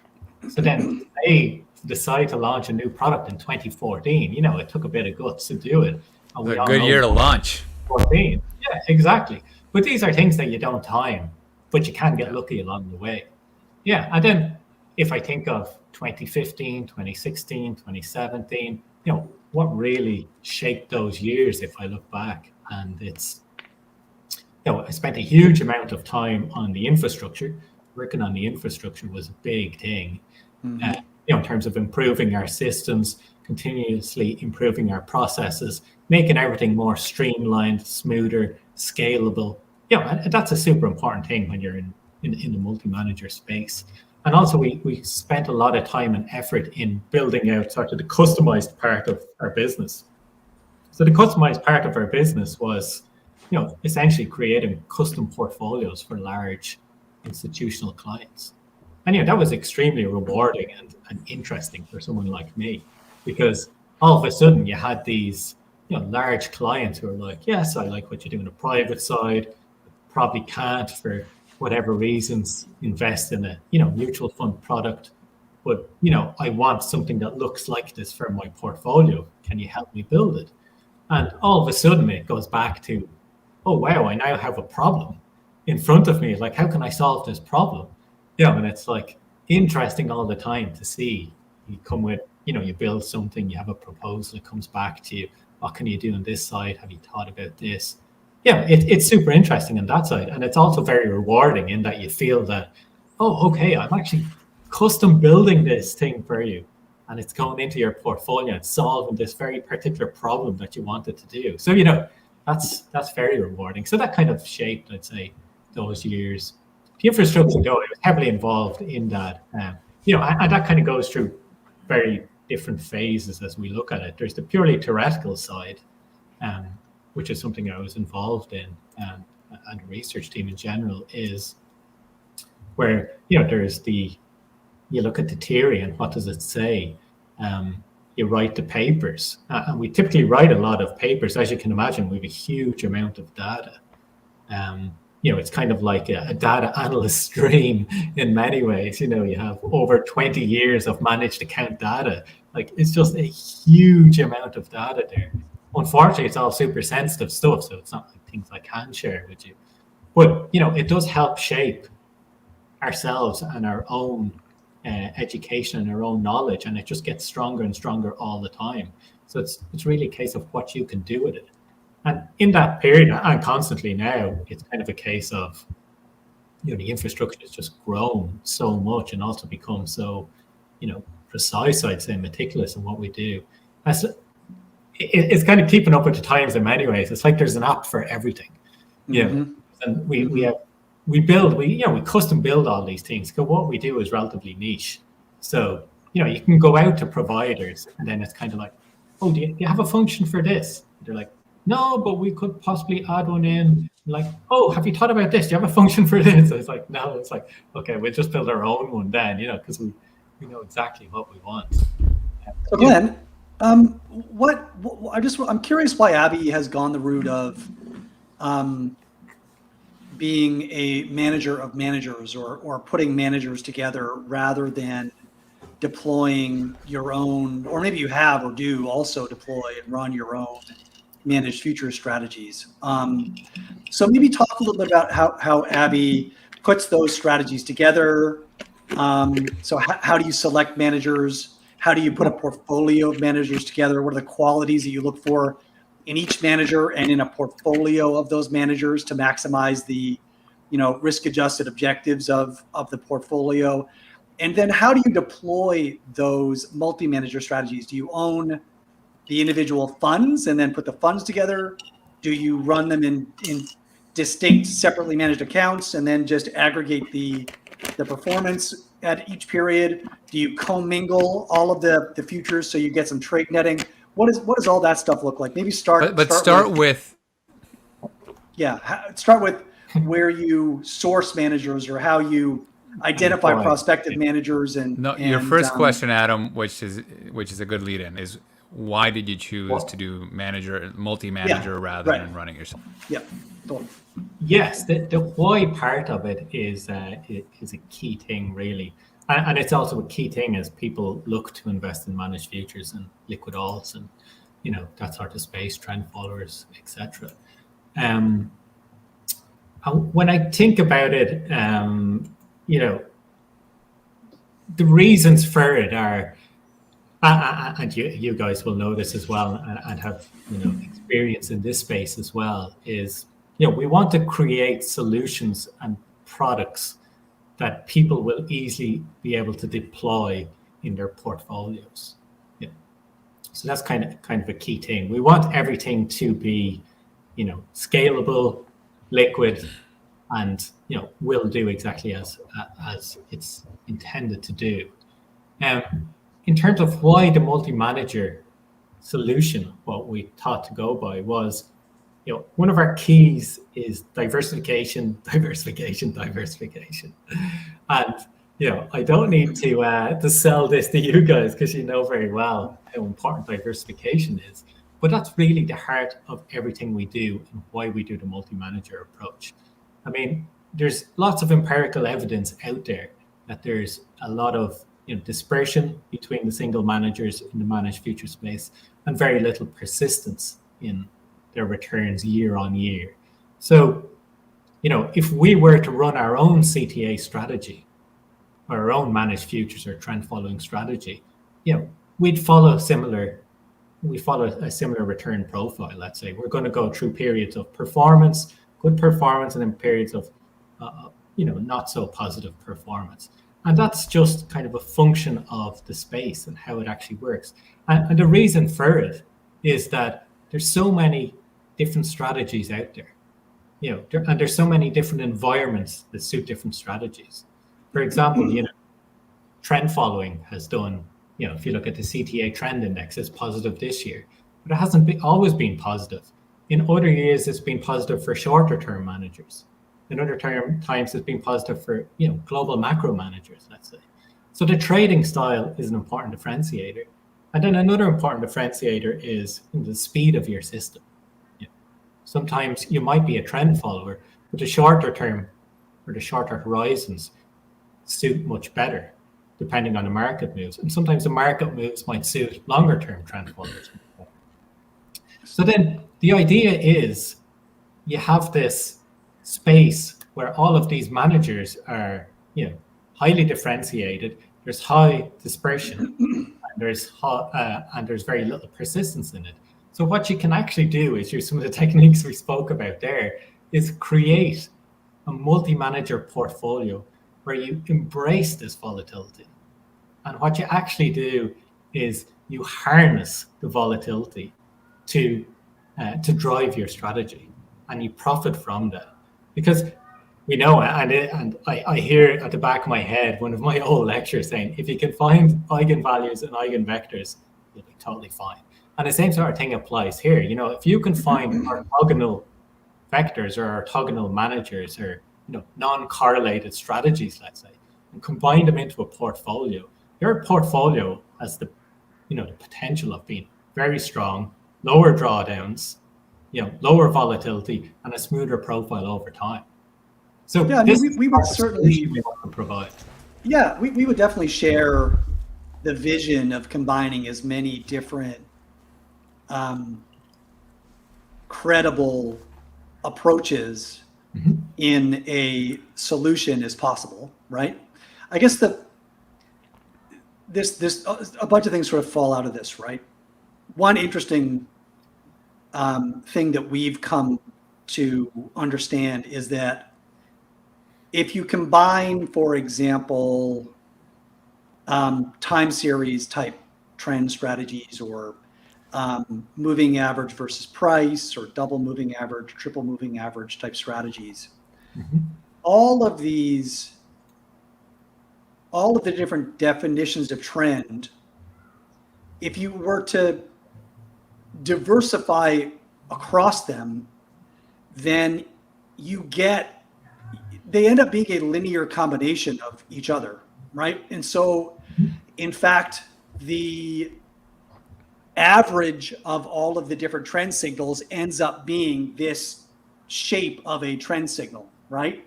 Speaker 5: So then they decide to launch a new product in 2014. It took a bit of guts to do it.
Speaker 2: And a good year to launch.
Speaker 5: 14. Yeah, exactly. But these are things that you don't time, but you can get lucky along the way. Yeah, and then if I think of 2015, 2016, 2017, what really shaped those years if I look back, and it's, I spent a huge amount of time on the infrastructure. Working on the infrastructure was a big thing, in terms of improving our systems, continuously improving our processes, making everything more streamlined, smoother, scalable. And that's a super important thing when you're in the multi-manager space. And also we spent a lot of time and effort in building out sort of the customized part of our business. So the customized part of our business was, essentially creating custom portfolios for large institutional clients. And that was extremely rewarding and interesting for someone like me, because all of a sudden you had these large clients who are like, yes, I like what you do on the private side, probably can't for whatever reasons invest in a mutual fund product, but I want something that looks like this for my portfolio. Can you help me build it? And all of a sudden it goes back to, oh wow, I now have a problem in front of me. Like, how can I solve this problem? And it's like interesting all the time to see. You come with, you build something, you have a proposal, it comes back to you. What can you do on this side? Have you thought about this? It's super interesting on that side. And it's also very rewarding in that you feel that, oh, okay, I'm actually custom building this thing for you. And it's going into your portfolio and solving this very particular problem that you wanted to do. So, that's very rewarding. So that kind of shaped, I'd say, those years. The infrastructure, though, I was heavily involved in that. And that kind of goes through very different phases as we look at it. There's the purely theoretical side, which is something I was involved in, and the research team in general is where, there's you look at the theory and what does it say? You write the papers, and we typically write a lot of papers. As you can imagine, we have a huge amount of data. It's kind of like a data analyst dream in many ways. You have over 20 years of managed account data. Like, it's just a huge amount of data there. Unfortunately, it's all super sensitive stuff, so it's not like things I can share with you. But, it does help shape ourselves and our own education and our own knowledge, and it just gets stronger and stronger all the time. So it's really a case of what you can do with it. And in that period, and constantly now, it's kind of a case of, the infrastructure has just grown so much and also become so, precise, I'd say, meticulous in what we do. It's kind of keeping up with the times in many ways. It's like there's an app for everything. And we custom build all these things, because what we do is relatively niche. So, you can go out to providers and then it's kind of like, oh, do you have a function for this? They're like, no, but we could possibly add one in. Like, oh, have you thought about this? Do you have a function for this? So it's like, no, it's like, okay, we'll just build our own one then, because we know exactly what we want.
Speaker 3: So Glen, I'm curious why Abbey has gone the route of being a manager of managers, or putting managers together rather than deploying your own, or maybe you have or do also deploy and run your own managed future strategies. So maybe talk a little bit about how Abbey puts those strategies together. So how do you select managers? How do you put a portfolio of managers together? What are the qualities that you look for in each manager and in a portfolio of those managers to maximize the risk-adjusted objectives of the portfolio? And then how do you deploy those multi-manager strategies? Do you own the individual funds and then put the funds together? Do you run them in distinct, separately managed accounts and then just aggregate the performance at each period? Do you commingle all of the futures so you get some trade netting? What does all that stuff look like? Maybe start with where you source managers or how you identify prospective managers
Speaker 2: your first question, Adam, which is a good lead in, is why did you choose to do multi-manager rather than running yourself?
Speaker 3: Yeah, totally.
Speaker 5: Yes, the why part of it is a key thing, really. And it's also a key thing as people look to invest in managed futures and liquid alts and, that sort of space, trend followers, etc. When I think about it, the reasons for it are, and you guys will know this as well and have, experience in this space as well, is, we want to create solutions and products that people will easily be able to deploy in their portfolios. Yeah. So that's kind of a key thing. We want everything to be, scalable, liquid, and will do exactly as it's intended to do. In terms of why the multi-manager solution, what we thought to go by was, one of our keys is diversification. And, I don't need to sell this to you guys because you know very well how important diversification is. But that's really the heart of everything we do and why we do the multi-manager approach. I mean, there's lots of empirical evidence out there that there's a lot of dispersion between the single managers in the managed future space and very little persistence in their returns year on year. So, if we were to run our own CTA strategy or our own managed futures or trend following strategy, we'd follow a similar return profile. Let's say we're going to go through periods of performance, good performance, and then periods of not so positive performance. And that's just kind of a function of the space and how it actually works. And the reason for it is that there's so many different strategies out there, and there's so many different environments that suit different strategies. For example, trend following has done, if you look at the CTA trend index, it's positive this year, but it hasn't always been positive. In other years, it's been positive for shorter term managers. In other times, it's been positive for global macro managers, let's say. So the trading style is an important differentiator. And then another important differentiator is the speed of your system. Sometimes you might be a trend follower, but the shorter term or the shorter horizons suit much better, depending on the market moves. And sometimes the market moves might suit longer term trend followers. So then the idea is you have this space where all of these managers are, highly differentiated. There's high dispersion, and there's very little persistence in it. So what you can actually do is use some of the techniques we spoke about there, is create a multi-manager portfolio where you embrace this volatility. And what you actually do is you harness the volatility to drive your strategy, and you profit from that. Because we know, and I hear at the back of my head one of my old lectures saying, if you can find eigenvalues and eigenvectors, you'll be totally fine. And the same sort of thing applies here. If you can find orthogonal vectors or orthogonal managers or non-correlated strategies, let's say, and combine them into a portfolio, your portfolio has the potential of being very strong, lower drawdowns, lower volatility, and a smoother profile over time. So
Speaker 3: we would certainly
Speaker 5: provide.
Speaker 3: Yeah, we would definitely share the vision of combining as many different credible approaches in a solution as possible, right? I guess this a bunch of things sort of fall out of this, right? One interesting thing that we've come to understand is that if you combine, for example, time series type trend strategies, or moving average versus price, or double moving average, triple moving average type strategies, all of the different definitions of trend, if you were to diversify across them, then they end up being a linear combination of each other, right? And so, in fact, the average of all of the different trend signals ends up being this shape of a trend signal, right?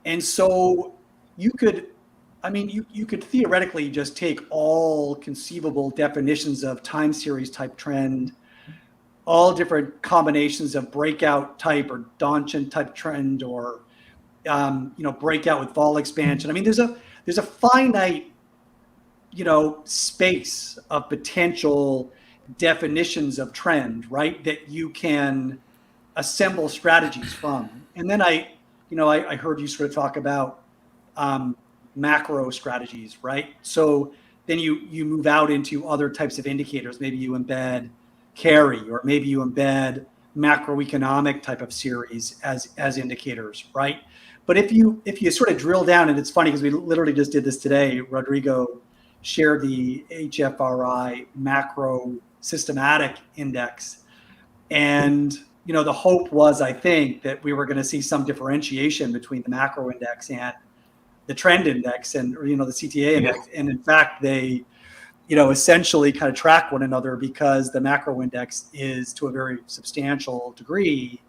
Speaker 3: And so you could theoretically just take all conceivable definitions of time series type trend, all different combinations of breakout type or Donchian type trend, or breakout with vol expansion. I mean, there's a finite space of potential definitions of trend, right, that you can assemble strategies from. And then I heard you sort of talk about macro strategies, right? So then you move out into other types of indicators. Maybe you embed carry, or maybe you embed macroeconomic type of series as indicators, right? But if you sort of drill down, and it's funny because we literally just did this today, Rodrigo shared the HFRI macro systematic index. And, the hope was, I think, that we were going to see some differentiation between the macro index and the trend index, and, the CTA index. And in fact, they, essentially kind of track one another, because the macro index is to a very substantial degree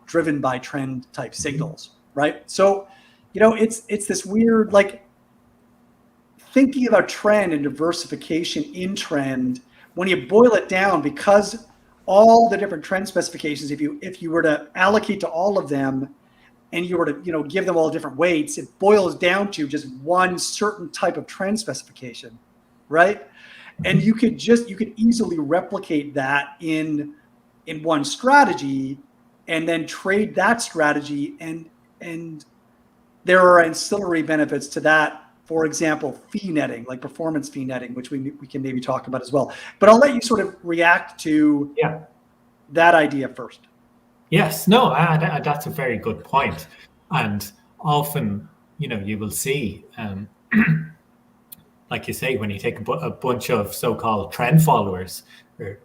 Speaker 3: driven by trend type signals, right? So, it's this weird, like, thinking about trend and diversification in trend, when you boil it down, because all the different trend specifications, if you were to allocate to all of them, and you were to give them all different weights, it boils down to just one certain type of trend specification, right? And you could easily replicate that in one strategy, and then trade that strategy, and there are ancillary benefits to that. For example, fee netting, like performance fee netting, which we can maybe talk about as well. But I'll let you sort of react to that idea first.
Speaker 5: Yes, no, that's a very good point. And often, you will see, like you say, when you take a bunch of so-called trend followers, or,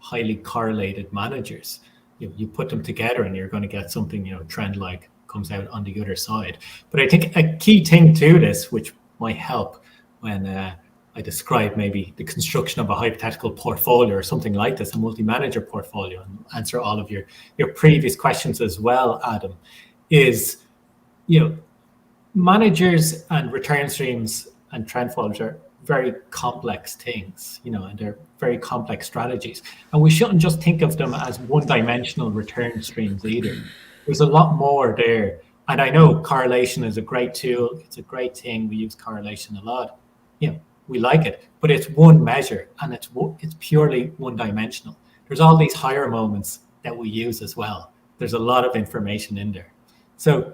Speaker 5: highly correlated managers, you put them together and you're going to get something, trend-like comes out on the other side. But I think a key thing to this, which might help when I describe maybe the construction of a hypothetical portfolio or something like this, a multi-manager portfolio, and answer all of your previous questions as well, Adam, is, managers and return streams and trend followers are very complex things, and they're very complex strategies. And we shouldn't just think of them as one-dimensional return streams either. There's a lot more there. And I know correlation is a great tool. It's a great thing. We use correlation a lot. We like it, but it's one measure, and it's purely one-dimensional. There's all these higher moments that we use as well. There's a lot of information in there. So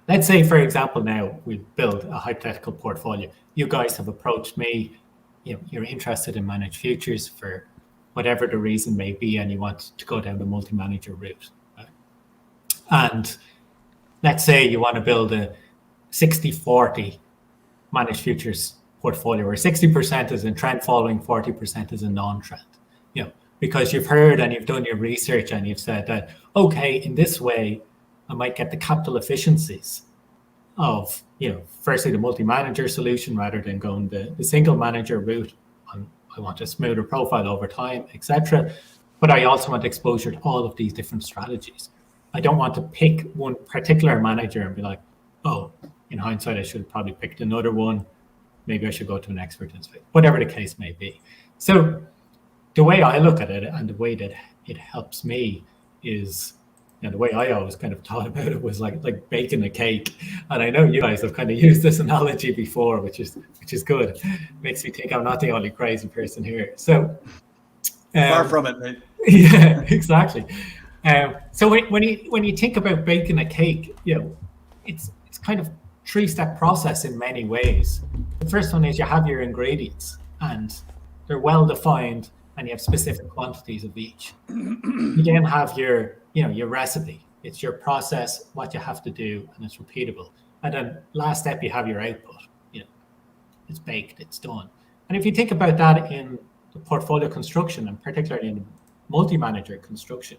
Speaker 5: let's say, for example, now we build a hypothetical portfolio. You guys have approached me. You're interested in managed futures for whatever the reason may be, and you want to go down the multi-manager route. Right? And let's say you want to build a 60-40 managed futures portfolio, where 60% is in trend following, 40% is in non-trend. Because you've heard and you've done your research and you've said that, okay, in this way, I might get the capital efficiencies of, firstly the multi-manager solution rather than going the single manager route. I want a smoother profile over time, etc. But I also want exposure to all of these different strategies. I don't want to pick one particular manager and be like, oh, in hindsight, I should have probably picked another one. Maybe I should go to an expert in space, whatever the case may be. So the way I look at it, and the way that it helps me, is, the way I always kind of thought about it was like baking a cake. And I know you guys have kind of used this analogy before, which is good. Makes me think I'm not the only crazy person here. So
Speaker 3: far from it, mate.
Speaker 5: Yeah, exactly. So when you think about baking a cake, it's kind of 3-step process in many ways. The first one is you have your ingredients and they're well defined and you have specific quantities of each. You then have your recipe. It's your process, what you have to do, and it's repeatable. And then last step, you have your output. It's baked, it's done. And if you think about that in the portfolio construction, and particularly in multi-manager construction,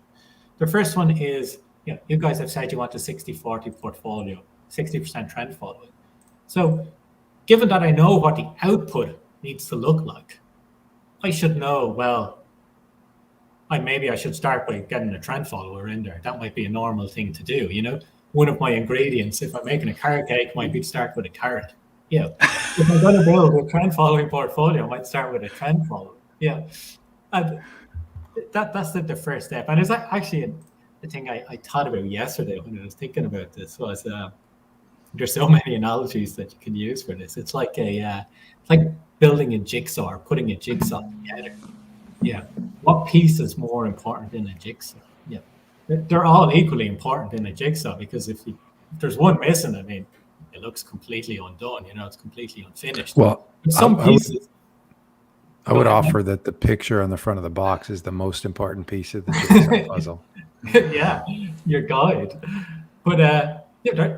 Speaker 5: the first one is, you guys have said you want a 60-40 portfolio, 60% trend following. So given that I know what the output needs to look like, I should know, well, maybe I should start by getting a trend follower in there. That might be a normal thing to do, One of my ingredients, if I'm making a carrot cake, might be to start with a carrot. If I'm going to build a trend following portfolio, I might start with a trend follower. And that's the first step. And it's actually the thing I thought about yesterday when I was thinking about this was there's so many analogies that you can use for this. It's like building a jigsaw or putting a jigsaw together. What piece is more important in a jigsaw? They're all equally important in a jigsaw, because if there's one missing, it looks completely undone. It's completely unfinished.
Speaker 4: Well,
Speaker 5: some pieces.
Speaker 4: I would offer that the picture on the front of the box is the most important piece of the jigsaw puzzle.
Speaker 5: Your guide. But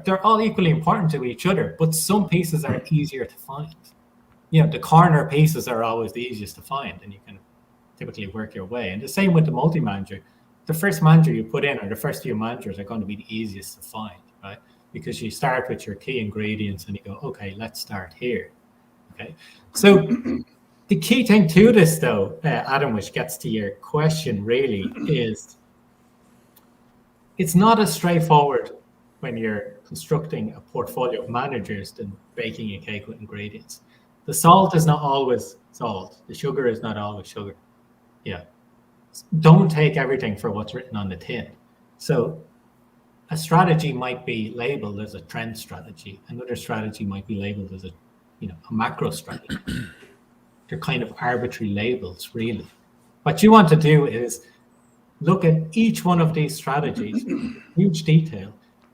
Speaker 5: they're all equally important to each other, but some pieces are easier to find. The corner pieces are always the easiest to find, and you can typically work your way. And the same with the multi-manager. The first manager you put in, or the first few managers, are going to be the easiest to find, right? Because you start with your key ingredients and you go, okay, let's start here. Okay. So the key thing to this, though, Adam, which gets to your question really, is it's not as straightforward when you're constructing a portfolio of managers than baking a cake with ingredients. The salt is not always salt. The sugar is not always sugar. Don't take everything for what's written on the tin. So a strategy might be labeled as a trend strategy. Another strategy might be labeled as a macro strategy. They're kind of arbitrary labels, really. What you want to do is look at each one of these strategies in huge detail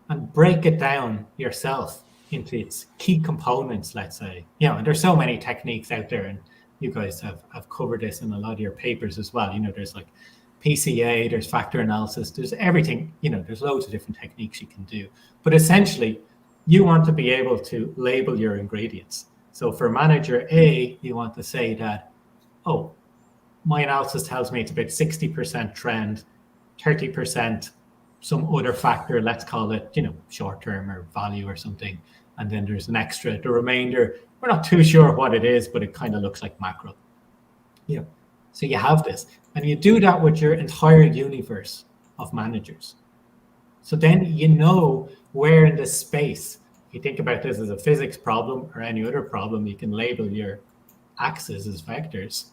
Speaker 5: and break it down yourself into its key components, let's say. And there's so many techniques out there, and you guys have covered this in a lot of your papers as well. There's like PCA, there's factor analysis, there's everything, there's loads of different techniques you can do. But essentially, you want to be able to label your ingredients. So for manager A, you want to say that, my analysis tells me it's about 60% trend, 30% some other factor, let's call it, short-term or value or something. And then there's an extra, the remainder, we're not too sure what it is, but it kind of looks like macro. So you have this, and you do that with your entire universe of managers. So then where in this space, if you think about this as a physics problem or any other problem, you can label your axes as vectors,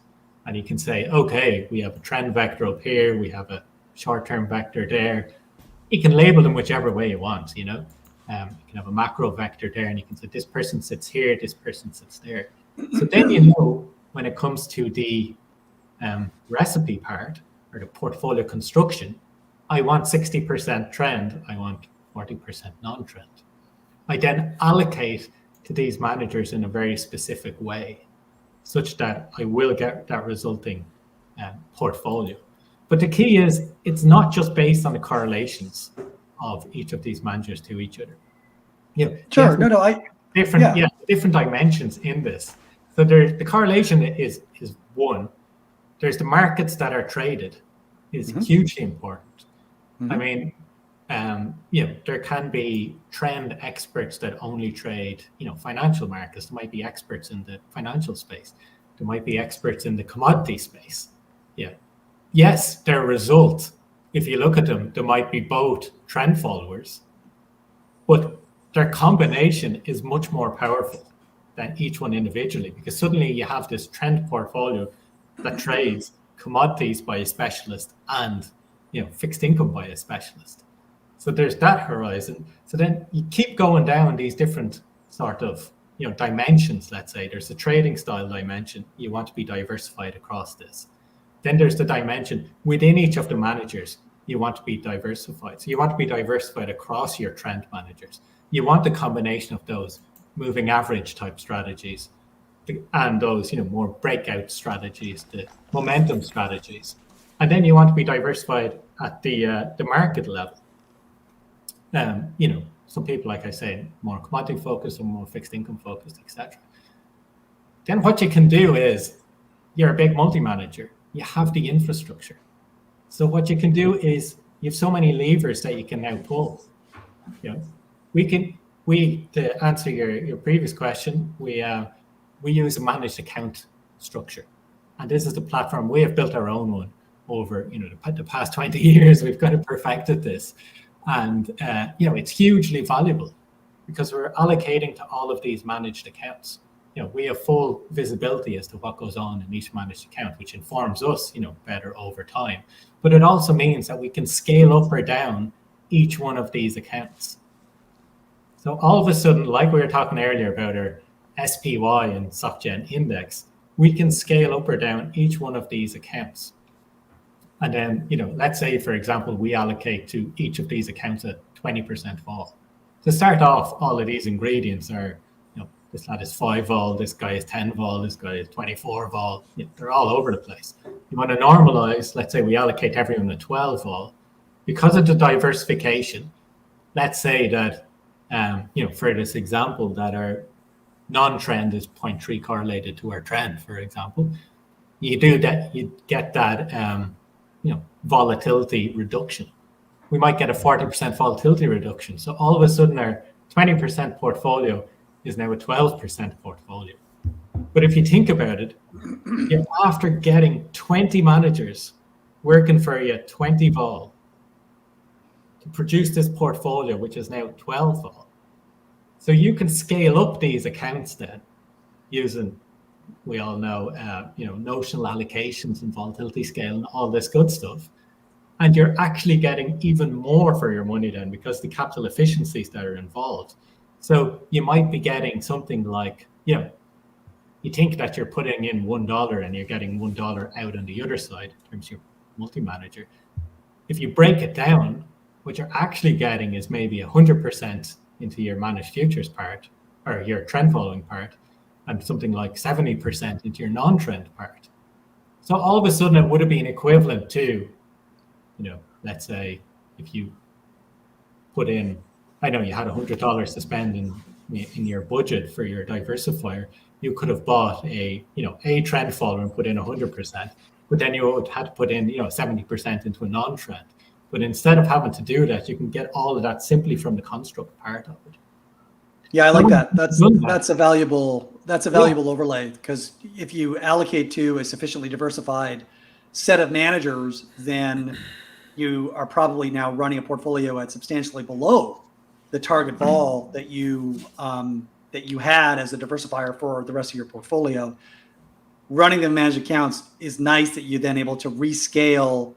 Speaker 5: and you can say, okay, we have a trend vector up here, we have a short-term vector there. You can label them whichever way you want, you can have a macro vector there, and you can say this person sits here, this person sits there. So then when it comes to the recipe part or the portfolio construction, I want 60% trend, I want 40% non-trend. I then allocate to these managers in a very specific way, such that I will get that resulting portfolio. But the key is, it's not just based on the correlations of each of these managers to each other.
Speaker 3: Sure.
Speaker 5: Different dimensions in this. So the correlation is one. There's the markets that are traded is hugely important. There can be trend experts that only trade, financial markets. There might be experts in the financial space. There might be experts in the commodity space. Yes, their result, if you look at them, there might be both trend followers, but their combination is much more powerful than each one individually, because suddenly you have this trend portfolio that trades commodities by a specialist and fixed income by a specialist. So there's that horizon. So then you keep going down these different sort of dimensions. Let's say there's a trading style dimension. You want to be diversified across this. Then there's the dimension within each of the managers. you want to be diversified. So you want to be diversified across your trend managers. You want the combination of those moving average type strategies and those, more breakout strategies, the momentum strategies. And then you want to be diversified at the market level. Some people, like I say, more commodity focused or more fixed income focused, etc. Then what you can do is, you're a big multi-manager. You have the infrastructure. So what you can do is, you have so many levers that you can now pull. To answer your previous question, we use a managed account structure, and this is the platform. We have built our own one over the past 20 years. We've kind of perfected this, and it's hugely valuable because we're allocating to all of these managed accounts. We have full visibility as to what goes on in each managed account, which informs us, better over time. But it also means that we can scale up or down each one of these accounts. So all of a sudden, like we were talking earlier about our SPY and SocGen index, we can scale up or down each one of these accounts. And then, let's say, for example, we allocate to each of these accounts at 20% vol. To start off, all of these ingredients are, this lad is 5 vol, this guy is 10 vol, this guy is 24 vol. They're all over the place. You want to normalize, let's say we allocate everyone at 12 vol. Because of the diversification, let's say that, for this example, that our non-trend is 0.3 correlated to our trend, for example, you get that, volatility reduction. We might get a 40% volatility reduction. So all of a sudden, our 20% portfolio is now a 12% portfolio. But if you think about it, after getting 20 managers working for you at 20 vol to produce this portfolio, which is now 12 vol. So you can scale up these accounts then using, we all know, notional allocations and volatility scale and all this good stuff. And you're actually getting even more for your money then because the capital efficiencies that are involved. So you might be getting something like, you think that you're putting in $1 and you're getting $1 out on the other side in terms of your multi-manager. If you break it down, what you're actually getting is maybe 100% into your managed futures part or your trend following part and something like 70% into your non-trend part. So all of a sudden it would have been equivalent to, let's say if you put in, I know you had $100 to spend in your budget for your diversifier. You could have bought a trend follower and put in 100%, but then you would have to put in 70% into a non-trend. But instead of having to do that, you can get all of that simply from the construct part of it.
Speaker 3: Yeah, I like that. That's a valuable overlay, because if you allocate to a sufficiently diversified set of managers, then you are probably now running a portfolio at substantially below the target vol that you had as a diversifier for the rest of your portfolio. Running the managed accounts is nice that you're then able to rescale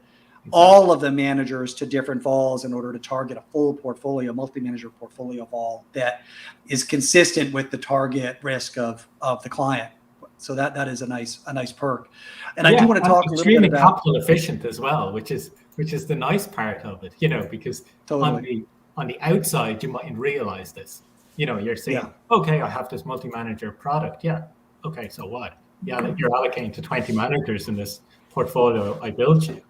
Speaker 3: all of the managers to different vols in order to target a full portfolio, multi-manager portfolio vol that is consistent with the target risk of the client. So that is a nice perk. And I do want to talk a little bit about
Speaker 5: capital efficient as well, which is the nice part of it, because totally. On the outside, you mightn't realize this. You're saying, okay, I have this multi-manager product. Yeah. Okay, so what? Yeah, you're allocating to 20 managers in this portfolio I built you.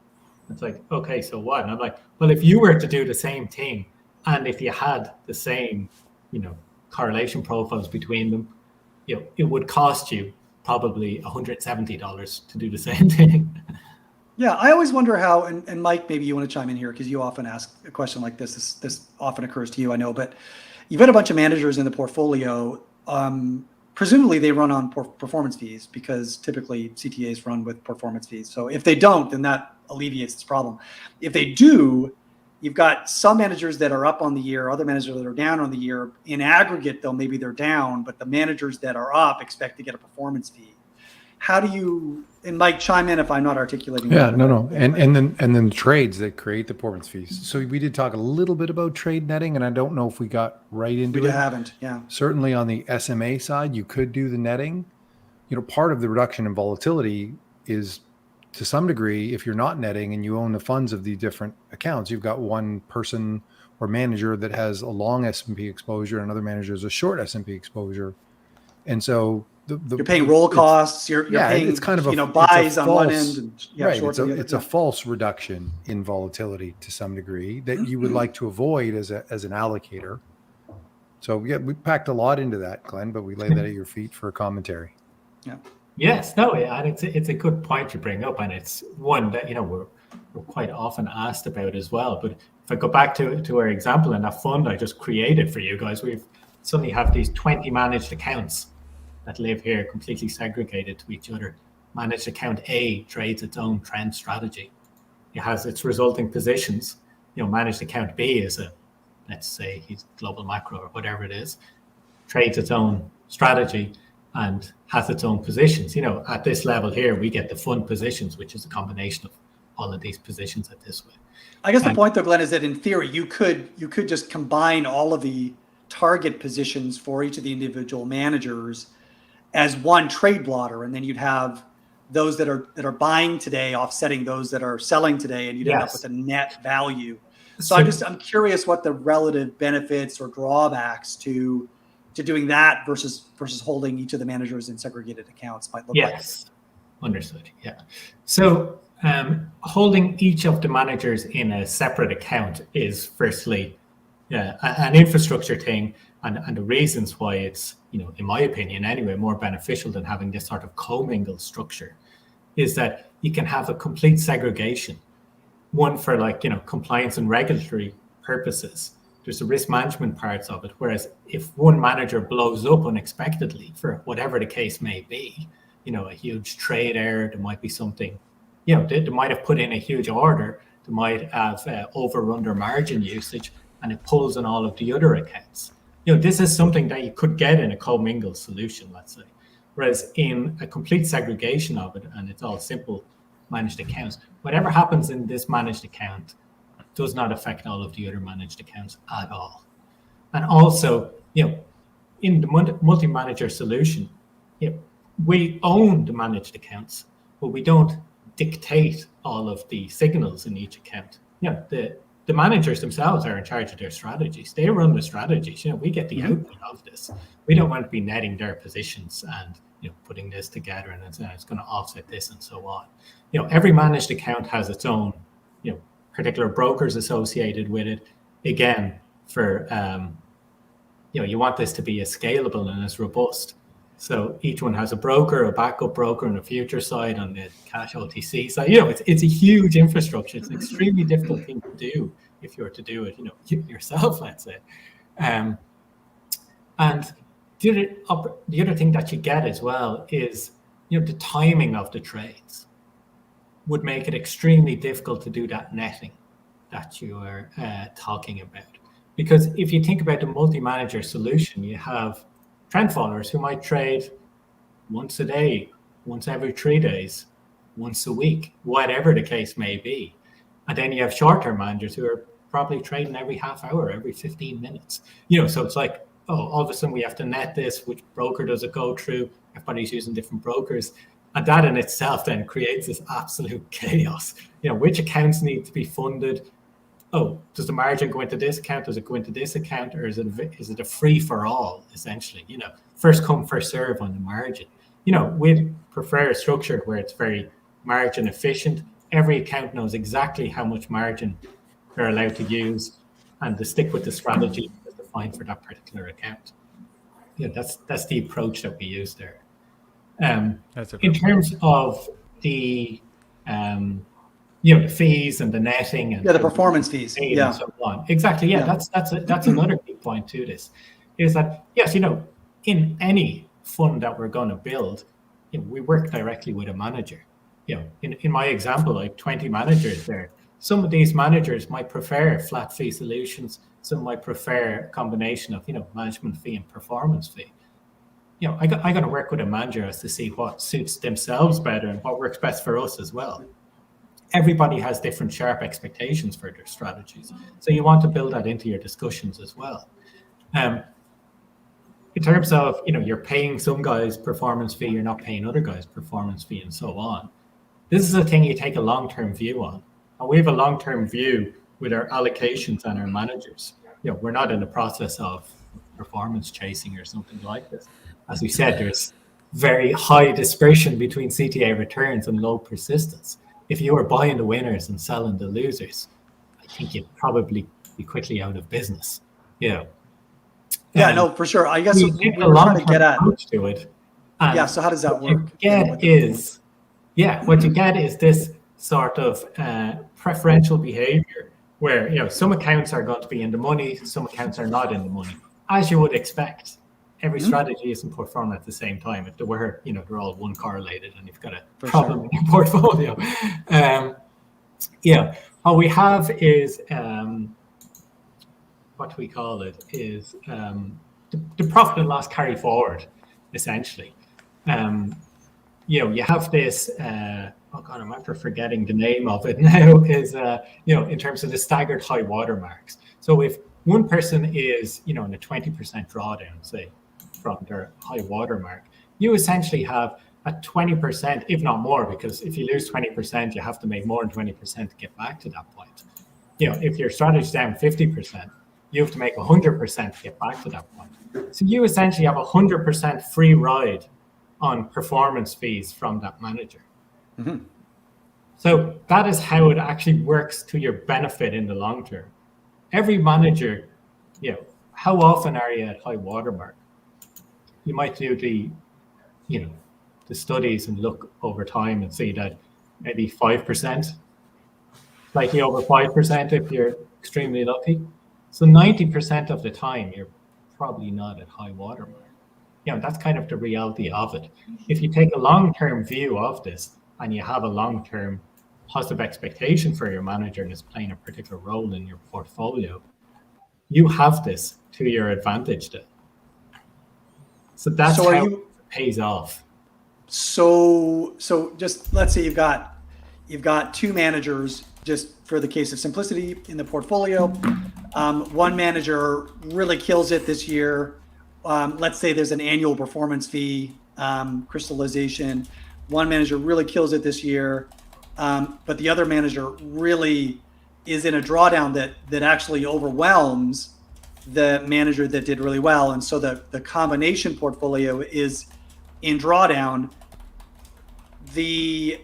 Speaker 5: It's like, okay, so what? And I'm like, well, if you were to do the same thing, and if you had the same, correlation profiles between them, it would cost you probably $170 to do the same thing.
Speaker 3: Yeah, I always wonder how, and Mike, maybe you want to chime in here because you often ask a question like this. This often occurs to you, I know, but you've had a bunch of managers in the portfolio. Presumably they run on performance fees because typically CTAs run with performance fees. So if they don't, then that alleviates this problem. If they do, you've got some managers that are up on the year, other managers that are down on the year. In aggregate, though, maybe they're down, but the managers that are up expect to get a performance fee. How do you, and Mike, chime in if I'm not articulating.
Speaker 4: Yeah, no. And then the trades that create the performance fees. So we did talk a little bit about trade netting, and I don't know if we got right into it.
Speaker 3: We haven't, yeah.
Speaker 4: Certainly on the SMA side, you could do the netting. Part of the reduction in volatility is to some degree, if you're not netting and you own the funds of the different accounts, you've got one person or manager that has a long S&P exposure, and another manager has a short S&P exposure. And so
Speaker 3: you're paying roll costs. You're paying,
Speaker 4: it's kind of
Speaker 3: buys on one end. And,
Speaker 4: right. It's a false reduction in volatility to some degree that you would like to avoid as an allocator. So we packed a lot into that, Glenn, but we lay that at your feet for a commentary.
Speaker 3: Yeah.
Speaker 5: Yes, no, and it's a good point you bring up, and it's one that we're quite often asked about as well. But if I go back to our example in that fund I just created for you guys, we've suddenly have these 20 managed accounts that live here completely segregated to each other. Managed account A trades its own trend strategy. It has its resulting positions. Managed account B is let's say he's global macro or whatever it is, trades its own strategy and has its own positions. At this level here, we get the fund positions, which is a combination of all of these positions at this way.
Speaker 3: I guess the point though, Glenn, is that in theory, you could just combine all of the target positions for each of the individual managers as one trade blotter, and then you'd have those that are buying today offsetting those that are selling today, and you'd end up with a net value. So I'm curious what the relative benefits or drawbacks to doing that versus holding each of the managers in segregated accounts might look like.
Speaker 5: Yes, understood. Yeah. So holding each of the managers in a separate account is firstly an infrastructure thing, and the reasons why it's, in my opinion anyway, more beneficial than having this sort of commingled structure is that you can have a complete segregation. One for compliance and regulatory purposes. There's the risk management parts of it. Whereas if one manager blows up unexpectedly for whatever the case may be, a huge trade error, there might be something, they might have put in a huge order, they might have overrun their margin usage, and it pulls on all of the other accounts. This is something that you could get in a commingled solution, let's say. Whereas in a complete segregation of it, and it's all simple managed accounts, whatever happens in this managed account does not affect all of the other managed accounts at all. And also, in the multi-manager solution, we own the managed accounts, but we don't dictate all of the signals in each account. The managers themselves are in charge of their strategies. They run the strategies. We get the output of this. We don't want to be netting their positions and putting this together and it's going to offset this and so on. Every managed account has its own particular brokers associated with it. Again, for you want this to be as scalable and as robust. So each one has a broker, a backup broker on the future side, on the cash OTC side. It's a huge infrastructure. It's an extremely difficult thing to do if you were to do it, yourself, let's say. And the other thing that you get as well is, the timing of the trades would make it extremely difficult to do that netting that you are talking about. Because if you think about the multi-manager solution, you have trend followers who might trade once a day, once every 3 days, once a week, whatever the case may be. And then you have short-term managers who are probably trading every half hour, every 15 minutes. So it's like, all of a sudden we have to net this, which broker does it go through? Everybody's using different brokers. And that in itself then creates this absolute chaos. Which accounts need to be funded? Does the margin go into this account? Does it go into this account? Or is it a free for all, essentially? First come, first serve on the margin. We'd prefer a structure where it's very margin efficient. Every account knows exactly how much margin they're allowed to use, and to stick with the strategy that's defined for that particular account. That's the approach that we use there. In terms of the the fees and the netting and
Speaker 3: the performance fees,
Speaker 5: and so on. Exactly. That's another key point to this, is that yes, in any fund that we're going to build, we work directly with a manager. In my example, like 20 managers there. Some of these managers might prefer flat fee solutions. Some might prefer a combination of management fee and performance fee. I got to work with a manager as to see what suits themselves better and what works best for us as well. Everybody has different sharp expectations for their strategies. So you want to build that into your discussions as well. In terms of, you're paying some guys performance fee, you're not paying other guys performance fee and so on. This is a thing you take a long-term view on. And we have a long-term view with our allocations and our managers. We're not in the process of performance chasing or something like this. As we said, there's very high dispersion between CTA returns and low persistence. If you were buying the winners and selling the losers, I think you'd probably be quickly out of business.
Speaker 3: Yeah, no, for sure. I guess
Speaker 5: we were trying to get at to it.
Speaker 3: Yeah, so how does that work?
Speaker 5: What you get is this sort of preferential behavior where some accounts are going to be in the money, some accounts are not in the money, as you would expect. Every strategy isn't performed at the same time. If they were, they're all one correlated, and you've got a problem in your portfolio. What we have is what we call it is the profit and loss carry forward, essentially. You have this. I'm after forgetting the name of it now. Is in terms of the staggered high water marks. So if one person is in a 20% drawdown, say, from their high water mark, you essentially have a 20%, if not more, because if you lose 20%, you have to make more than 20% to get back to that point. If your strategy is down 50%, you have to make 100% to get back to that point. So you essentially have 100% free ride on performance fees from that manager. Mm-hmm. So that is how it actually works to your benefit in the long term. Every manager, how often are you at high watermark? You might do the studies and look over time and see that maybe 5%, slightly over 5% if you're extremely lucky. So 90% of the time, you're probably not at high watermark. That's kind of the reality of it. If you take a long-term view of this and you have a long-term positive expectation for your manager and it's playing a particular role in your portfolio, you have this to your advantage then. So that's how it pays off.
Speaker 3: So just let's say you've got two managers, just for the case of simplicity in the portfolio. One manager really kills it this year. Let's say there's an annual performance fee crystallization. One manager really kills it this year, but the other manager really is in a drawdown that actually overwhelms the manager that did really well. And so the combination portfolio is in drawdown. The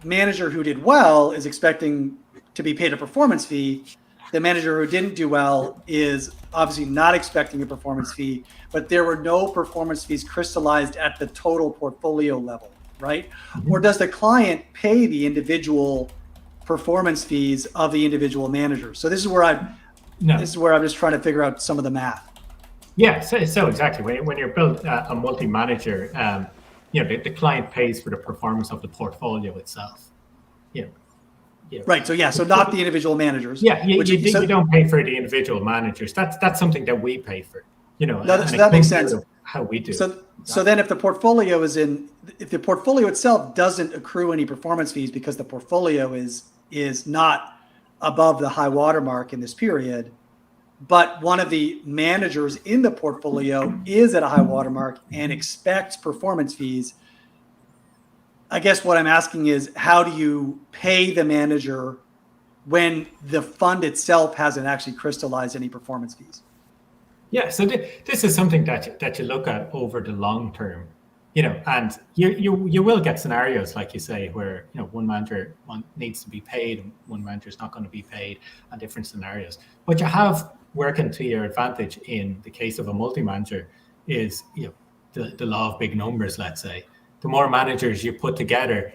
Speaker 3: manager who did well is expecting to be paid a performance fee. The manager who didn't do well is obviously not expecting a performance fee, but there were no performance fees crystallized at the total portfolio level, right? Mm-hmm. Or does the client pay the individual performance fees of the individual manager? So this is where I'm just trying to figure out some of the math.
Speaker 5: Yeah, so exactly. When you're built a multi-manager, the client pays for the performance of the portfolio itself.
Speaker 3: Right. So not the individual managers.
Speaker 5: Yeah, you don't pay for the individual managers. That's something that we pay for.
Speaker 3: That makes sense.
Speaker 5: How we do.
Speaker 3: So then, if the portfolio itself doesn't accrue any performance fees because the portfolio is not above the high water mark in this period, but one of the managers in the portfolio is at a high water mark and expects performance fees, I guess what I'm asking is, how do you pay the manager when the fund itself hasn't actually crystallized any performance fees?
Speaker 5: Yeah, so this is something that you look at over the long term, and you will get scenarios, like you say, where one manager needs to be paid and one manager is not going to be paid, and different scenarios. What you have working to your advantage in the case of a multi-manager is the law of big numbers, let's say. The more managers you put together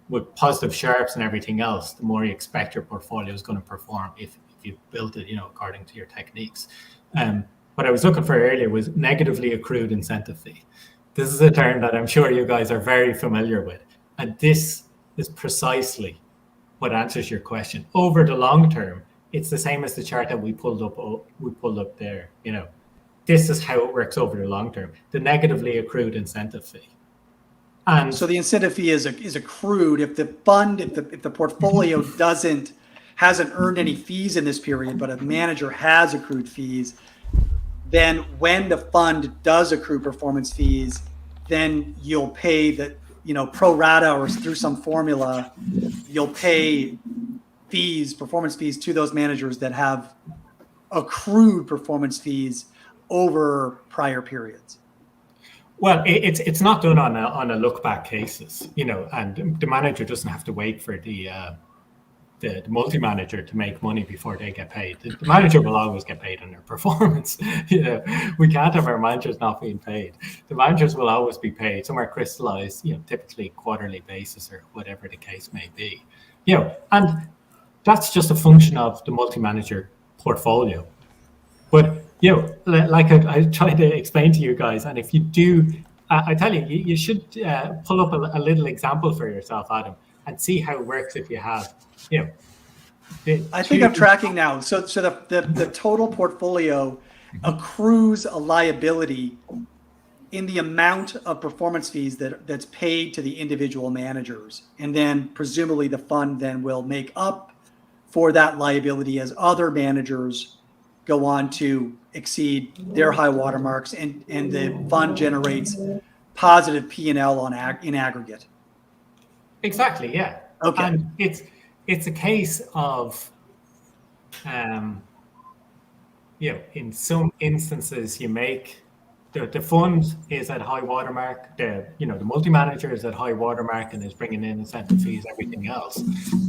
Speaker 5: with positive sharps and everything else, the more you expect your portfolio is going to perform if you built it, according to your techniques. What I was looking for earlier was negatively accrued incentive fee. This is a term that I'm sure you guys are very familiar with. And this is precisely what answers your question. Over the long term, it's the same as the chart that we pulled up there. This is how it works over the long term. The negatively accrued incentive fee. And
Speaker 3: so the incentive fee is accrued if the portfolio hasn't earned any fees in this period, but a manager has accrued fees. Then when the fund does accrue performance fees, then you'll pay pro rata or through some formula, you'll pay performance fees to those managers that have accrued performance fees over prior periods.
Speaker 5: Well, it's not done on a look back cases, and the manager doesn't have to wait for the multi-manager to make money before they get paid. The manager will always get paid on their performance. We can't have our managers not being paid. The managers will always be paid somewhere crystallized, typically quarterly basis or whatever the case may be. And that's just a function of the multi-manager portfolio. But like I tried to explain to you guys, and if you do, I tell you, you should pull up a little example for yourself, Adam, and see how it works if you have,
Speaker 3: I think I'm tracking now. So the total portfolio accrues a liability in the amount of performance fees that's paid to the individual managers, and then presumably the fund then will make up for that liability as other managers go on to exceed their high watermarks, and the fund generates positive P&L in aggregate.
Speaker 5: Exactly, yeah.
Speaker 3: Okay.
Speaker 5: And it's a case of, in some instances you make the fund is at high watermark, the multi-manager is at high watermark and is bringing in incentive fees, everything else.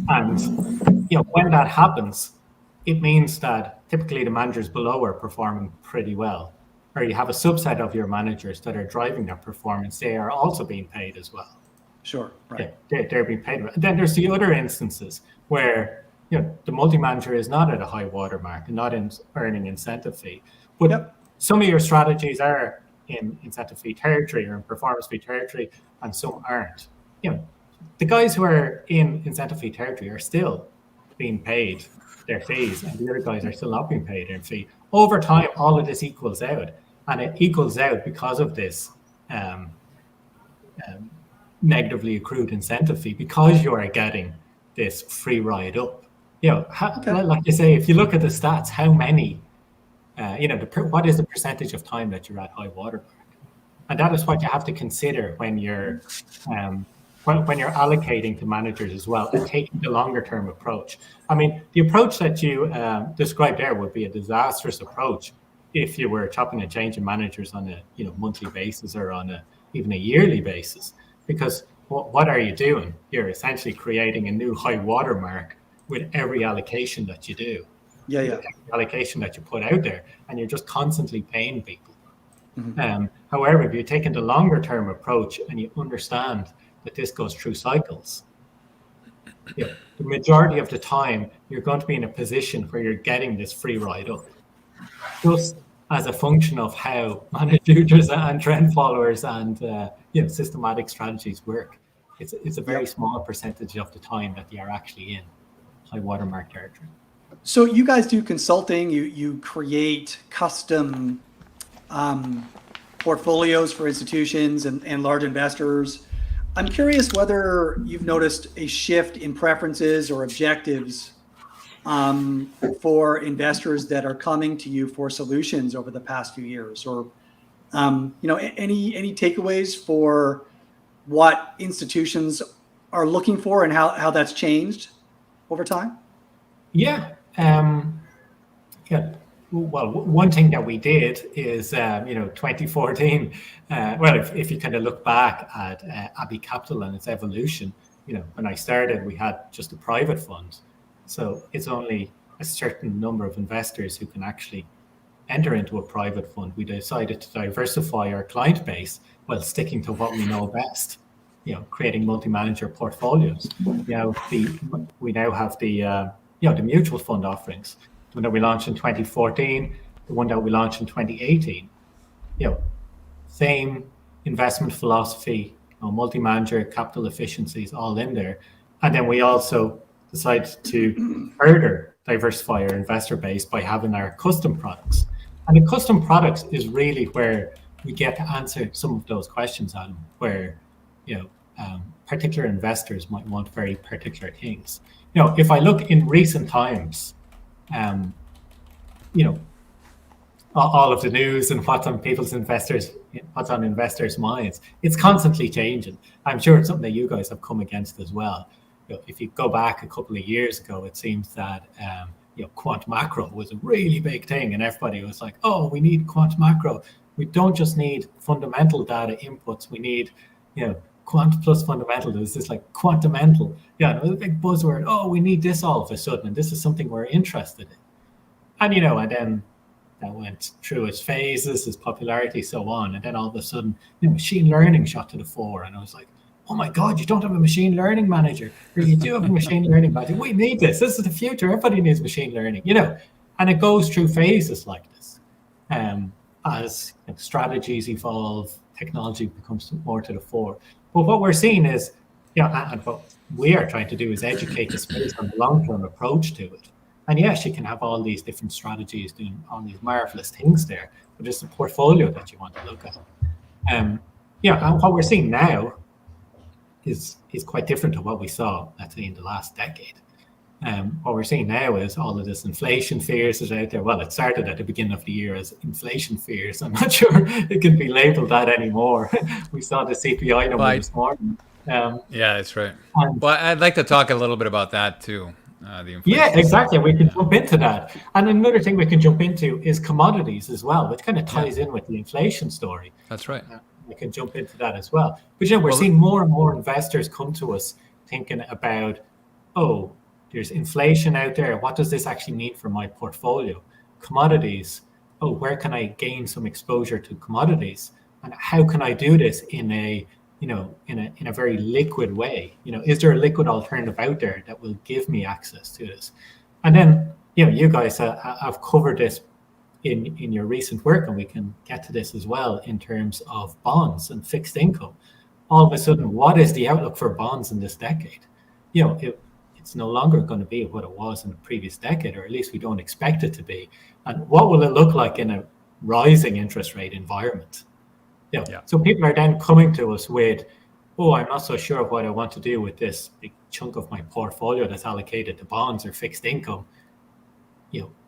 Speaker 5: And, when that happens, it means that typically the managers below are performing pretty well, or you have a subset of your managers that are driving their performance. They are also being paid as well.
Speaker 3: Sure, right.
Speaker 5: Yeah, they're being paid. And then there's the other instances where the multi-manager is not at a high watermark and not earning incentive fee, but some of your strategies are in incentive fee territory or in performance fee territory, and some aren't. The guys who are in incentive fee territory are still being paid their fees, and the other guys are still not being paid their fee. Over time, all of this equals out, and it equals out because of this negatively accrued incentive fee, because you are getting this free ride up. Like you say, if you look at the stats, how many, what is the percentage of time that you're at high water mark? And that is what you have to consider when you're when you're allocating to managers as well, and taking the longer term approach. I mean, the approach that you described there would be a disastrous approach if you were chopping and changing managers on a monthly basis or on even a yearly basis. Because what are you doing? You're essentially creating a new high watermark with every allocation that you do. Every allocation that you put out there, and you're just constantly paying people. Mm-hmm. However, if you're taking the longer term approach and you understand that this goes through cycles, the majority of the time you're going to be in a position where you're getting this free ride up, just as a function of how managers and trend followers and systematic strategies work. It's a very small percentage of the time that you are actually in high watermark territory.
Speaker 3: So you guys do consulting, you create custom portfolios for institutions and large investors. I'm curious whether you've noticed a shift in preferences or objectives for investors that are coming to you for solutions over the past few years, or any takeaways for what institutions are looking for and how that's changed over time? Well,
Speaker 5: one thing that we did is, 2014. If you kind of look back at Abbey Capital and its evolution, when I started, we had just a private fund. So it's only a certain number of investors who can actually enter into a private fund. We decided to diversify our client base while sticking to what we know best, creating multi-manager portfolios. We now have the mutual fund offerings. The one that we launched in 2014, the one that we launched in 2018, same investment philosophy, multi-manager, capital efficiencies, all in there. And then we also decided to further diversify our investor base by having our custom products. And the custom products is really where we get to answer some of those questions on where, particular investors might want very particular things. If I look in recent times, all of the news and what's on investors' minds. It's constantly changing. I'm sure it's something that you guys have come against as well. If you go back a couple of years ago, it seems that quant macro was a really big thing, and everybody was like, "Oh, we need quant macro. We don't just need fundamental data inputs. We need, quant plus fundamental." There was this like quantamental. Yeah, it was a big buzzword. Oh, we need this all of a sudden, and this is something we're interested in. And and then that went through its phases, its popularity, so on. And then all of a sudden, machine learning shot to the fore, and I was like, "Oh my God, you don't have a machine learning manager, or you do have a machine learning manager. We need this. This is the future. Everybody needs machine learning, And it goes through phases like this. As strategies evolve, technology becomes more to the fore. But what we're seeing is, and what we are trying to do is educate the space on the long-term approach to it. And yes, you can have all these different strategies doing all these marvelous things there, but it's the portfolio that you want to look at. And what we're seeing now is quite different to what we saw, let's say, in the last decade. What we're seeing now is all of this inflation fears is out there. Well, it started at the beginning of the year as inflation fears. I'm not sure it can be labeled that anymore. We saw the CPI number this morning.
Speaker 2: Yeah, that's right. Well, I'd like to talk a little bit about that too. The inflation.
Speaker 5: Yeah, exactly. We can jump into that. And another thing we can jump into is commodities as well, which kind of ties in with the inflation story.
Speaker 2: That's right.
Speaker 5: We can jump into that as well. But we're seeing more and more investors come to us thinking about, oh, there's inflation out there. What does this actually mean for my portfolio? Commodities. Oh, where can I gain some exposure to commodities? And how can I do this in a very liquid way? Is there a liquid alternative out there that will give me access to this? And then, you guys have covered this in your recent work, and we can get to this as well in terms of bonds and fixed income. All of a sudden, what is the outlook for bonds in this decade? It's no longer going to be what it was in the previous decade, or at least we don't expect it to be. And what will it look like in a rising interest rate environment? So people are then coming to us with, oh, I'm not so sure what I want to do with this big chunk of my portfolio that's allocated to bonds or fixed income.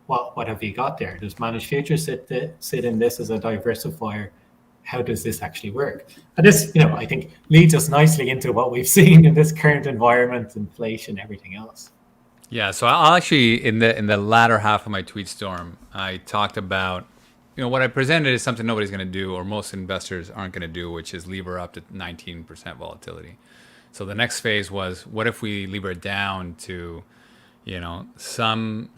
Speaker 5: What have you got there? Does managed futures sit in this as a diversifier? How does this actually work? And this, I think leads us nicely into what we've seen in this current environment, inflation, everything else.
Speaker 2: Yeah, so I'll actually, in the latter half of my tweet storm, I talked about, what I presented is something nobody's going to do, or most investors aren't going to do, which is lever up to 19% volatility. So the next phase was, what if we lever it down to, some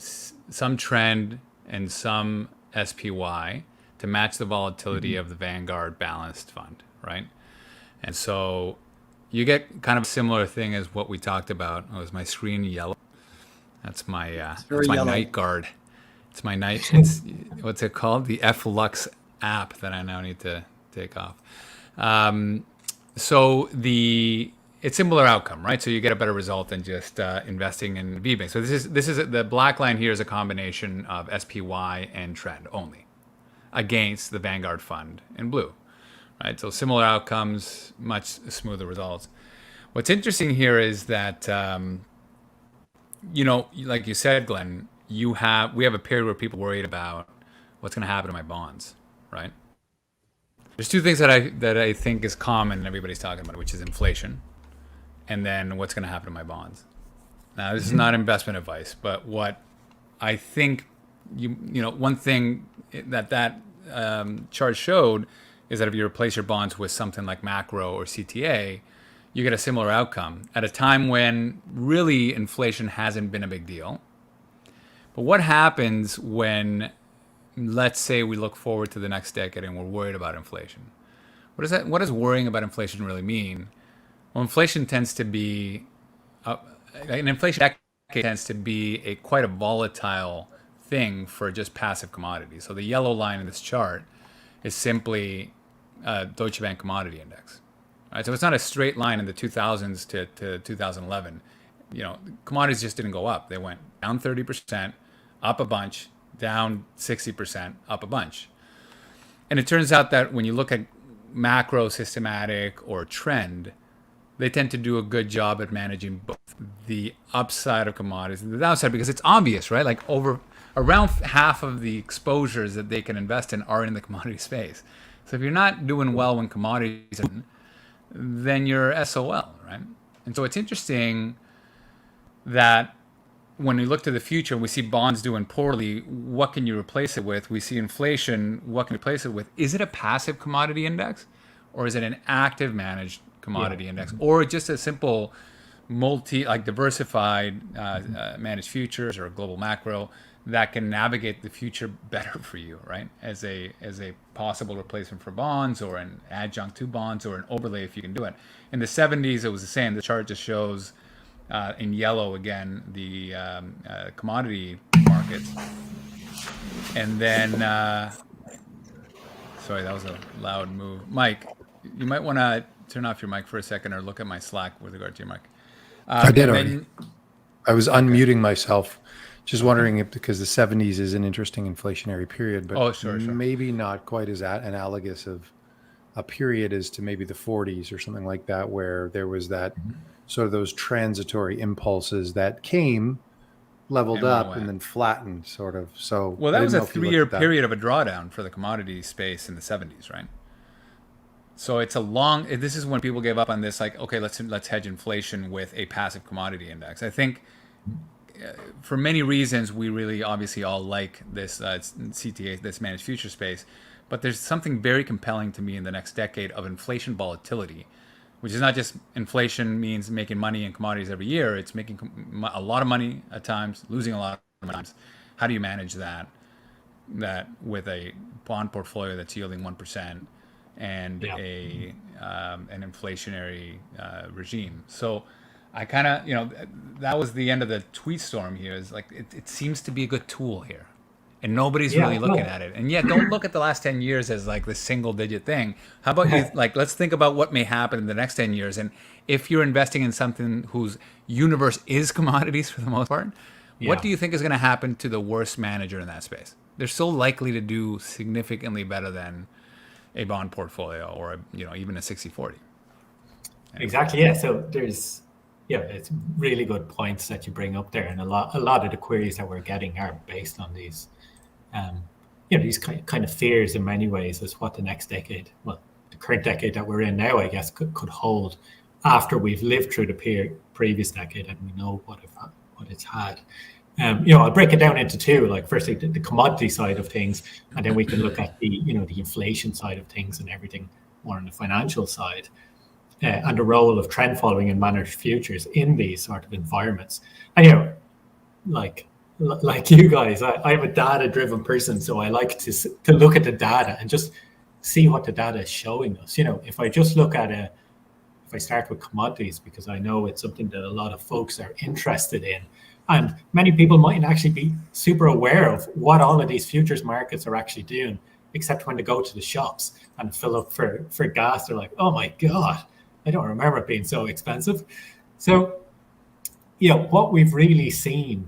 Speaker 2: trend and some SPY to match the volatility of the Vanguard balanced fund, right? And so you get kind of a similar thing as what we talked about. Oh, is my screen yellow? That's my night guard. It's my night. It's what's it called? The Flux app that I now need to take off. It's similar outcome, right? So you get a better result than just investing in VBank. So this is the black line here is a combination of SPY and trend only against the Vanguard fund in blue, right? So similar outcomes, much smoother results. What's interesting here is that, like you said, Glenn, we have a period where people are worried about what's going to happen to my bonds, right? There's two things that I think is common and everybody's talking about, which is inflation, and then what's going to happen to my bonds. Now, this is not investment advice, but what I think one thing that chart showed is that if you replace your bonds with something like macro or CTA, you get a similar outcome at a time when really inflation hasn't been a big deal. But what happens when, let's say, we look forward to the next decade and we're worried about inflation? What does worrying about inflation really mean? Well, inflation tends to be an inflation decade tends to be quite a volatile thing for just passive commodities. So the yellow line in this chart is simply Deutsche Bank Commodity Index. Right? So it's not a straight line in the 2000s to 2011. Commodities just didn't go up. They went down 30%, up a bunch, down 60%, up a bunch. And it turns out that when you look at macro, systematic, or trend, they tend to do a good job at managing both the upside of commodities and the downside, because it's obvious, right? Like over around half of the exposures that they can invest in are in the commodity space. So if you're not doing well when commodities are in, then you're SOL, right? And so it's interesting that when we look to the future, we see bonds doing poorly. What can you replace it with? We see inflation. What can you replace it with? Is it a passive commodity index, or is it an active managed commodity index, or just a simple diversified managed futures or global macro that can navigate the future better for you, right? As a possible replacement for bonds, or an adjunct to bonds, or an overlay if you can do it. In the 70s, it was the same. The chart just shows in yellow again the commodity markets, and then sorry, that was a loud move. Mike, you might want to turn off your mic for a second, or look at my Slack with regard to your mic.
Speaker 4: I did already. I was unmuting myself. Just wondering if, because the 70s is an interesting inflationary period, but
Speaker 2: sure.
Speaker 4: Maybe not quite as analogous of a period as to maybe the 40s or something like that, where there was that sort of those transitory impulses that came, leveled up, and then flattened, sort of. So
Speaker 2: well, that was a 3-year period of a drawdown for the commodity space in the 70s, right? So it's a long. This is when people gave up on this, like, okay, let's hedge inflation with a passive commodity index. I think. For many reasons, we really obviously all like this CTA, this managed future space, but there's something very compelling to me in the next decade of inflation volatility, which is not just inflation means making money in commodities every year. It's making a lot of money at times, losing a lot of money at times. How do you manage that with a bond portfolio that's yielding 1% and an inflationary regime? So I kind of, that was the end of the tweet storm here. Is like, it seems to be a good tool here, and nobody's really looking at it. And yet, don't look at the last 10 years as like the single digit thing. How about you, let's think about what may happen in the next 10 years. And if you're investing in something whose universe is commodities for the most part, what do you think is going to happen to the worst manager in that space? They're so likely to do significantly better than a bond portfolio, or even a 60-40.
Speaker 5: Exactly. Yeah. So there's, it's really good points that you bring up there, and a lot of the queries that we're getting are based on these, these kind of fears in many ways as what the next decade, well, the current decade that we're in now, I guess, could hold after we've lived through the previous decade and we know what it's had. I'll break it down into two. Like, firstly, the commodity side of things, and then we can look at the inflation side of things and everything more on the financial side. And the role of trend following and managed futures in these sort of environments. And like you guys, I'm a data-driven person, so I like to look at the data and just see what the data is showing us. If I just look at if I start with commodities, because I know it's something that a lot of folks are interested in, and many people mightn't actually be super aware of what all of these futures markets are actually doing, except when they go to the shops and fill up for gas. They're like, oh my God, I don't remember it being so expensive. So, what we've really seen,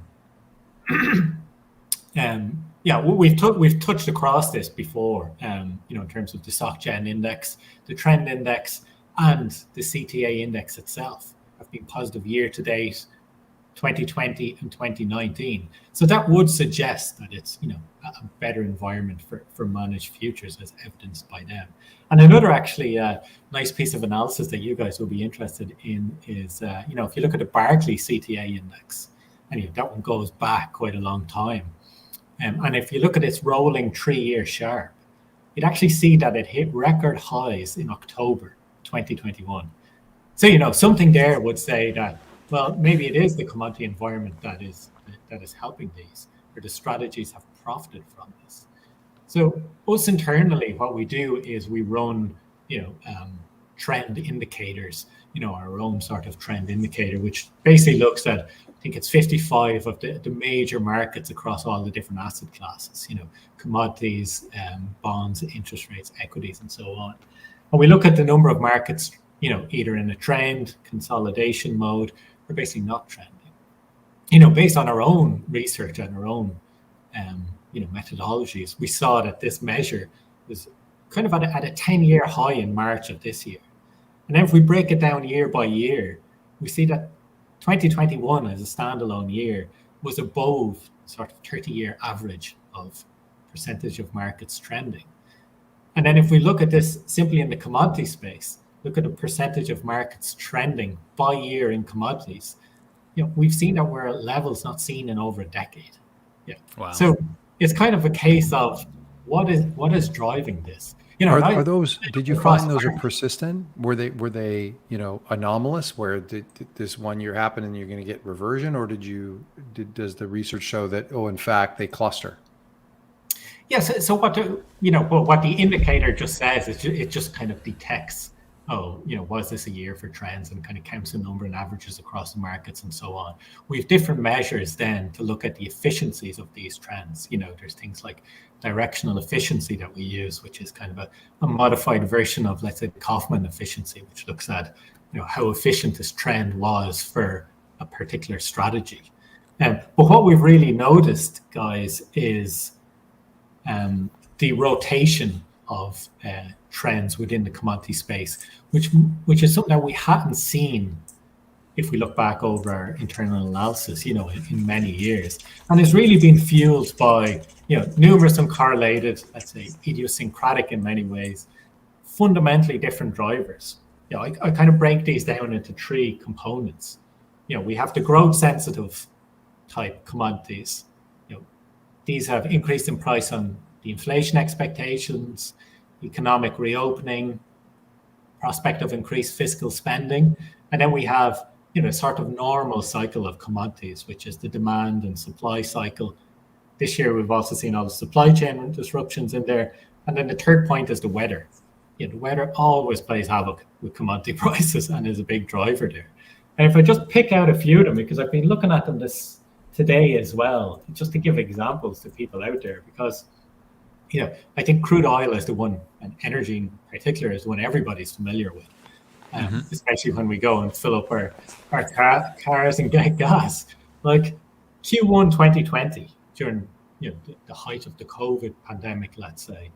Speaker 5: we've touched across this before, in terms of the SocGen index, the trend index, and the CTA index itself have been positive year to date, 2020 and 2019. So that would suggest that it's, a better environment for managed futures, as evidenced by them. And another actually nice piece of analysis that you guys will be interested in is, if you look at the Barclays CTA index, and that one goes back quite a long time. And if you look at its rolling 3-year sharp, you'd actually see that it hit record highs in October 2021. So, something there would say that, well, maybe it is the commodity environment that is helping these, or the strategies have profited from this. So us internally, what we do is we run, trend indicators, our own sort of trend indicator, which basically looks at, I think it's 55 of the major markets across all the different asset classes, commodities, bonds, interest rates, equities, and so on. And we look at the number of markets, either in a trend, consolidation mode, or basically not trending. Based on our own research and our own, methodologies, we saw that this measure was kind of at a 10-year high in March of this year. And then if we break it down year by year, we see that 2021 as a standalone year was above sort of 30-year average of percentage of markets trending. And then if we look at this simply in the commodity space, look at the percentage of markets trending by year in commodities, we've seen that we're at levels not seen in over a decade. Yeah.
Speaker 2: Wow.
Speaker 5: So it's kind of a case of what is driving this.
Speaker 4: Are those? Did you find those are persistent? Were they anomalous? Where did this 1 year happen and you're going to get reversion, or does the research show that in fact they cluster?
Speaker 5: Yes. So what the indicator just says is it just kind of detects, was this a year for trends, and kind of counts the number and averages across the markets and so on. We have different measures then to look at the efficiencies of these trends. There's things like directional efficiency that we use, which is kind of a modified version of, let's say, Kaufman efficiency, which looks at how efficient this trend was for a particular strategy. But what we've really noticed, guys, is the rotation of trends within the commodity space, which is something that we hadn't seen if we look back over our internal analysis, in many years, and it's really been fueled by numerous uncorrelated, let's say, idiosyncratic in many ways, fundamentally different drivers. I kind of break these down into three components. We have the growth sensitive type commodities. These have increased in price on the inflation expectations, economic reopening, prospect of increased fiscal spending. And then we have, sort of normal cycle of commodities, which is the demand and supply cycle. This year, we've also seen all the supply chain disruptions in there. And then the third point is the weather. The weather always plays havoc with commodity prices and is a big driver there. And if I just pick out a few of them, because I've been looking at them today as well, just to give examples to people out there, because I think crude oil is the one, and energy in particular is the one everybody's familiar with, especially when we go and fill up our cars and get gas. Like Q1 2020, during the height of the COVID pandemic, let's say,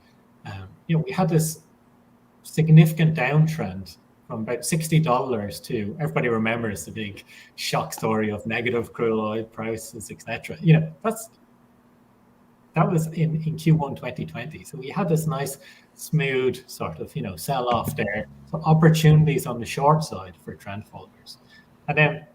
Speaker 5: we had this significant downtrend from about $60 to, everybody remembers the big shock story of negative crude oil prices, etc. That was in Q1 2020. So we had this nice, smooth sort of, sell off there. So opportunities on the short side for trend followers. And then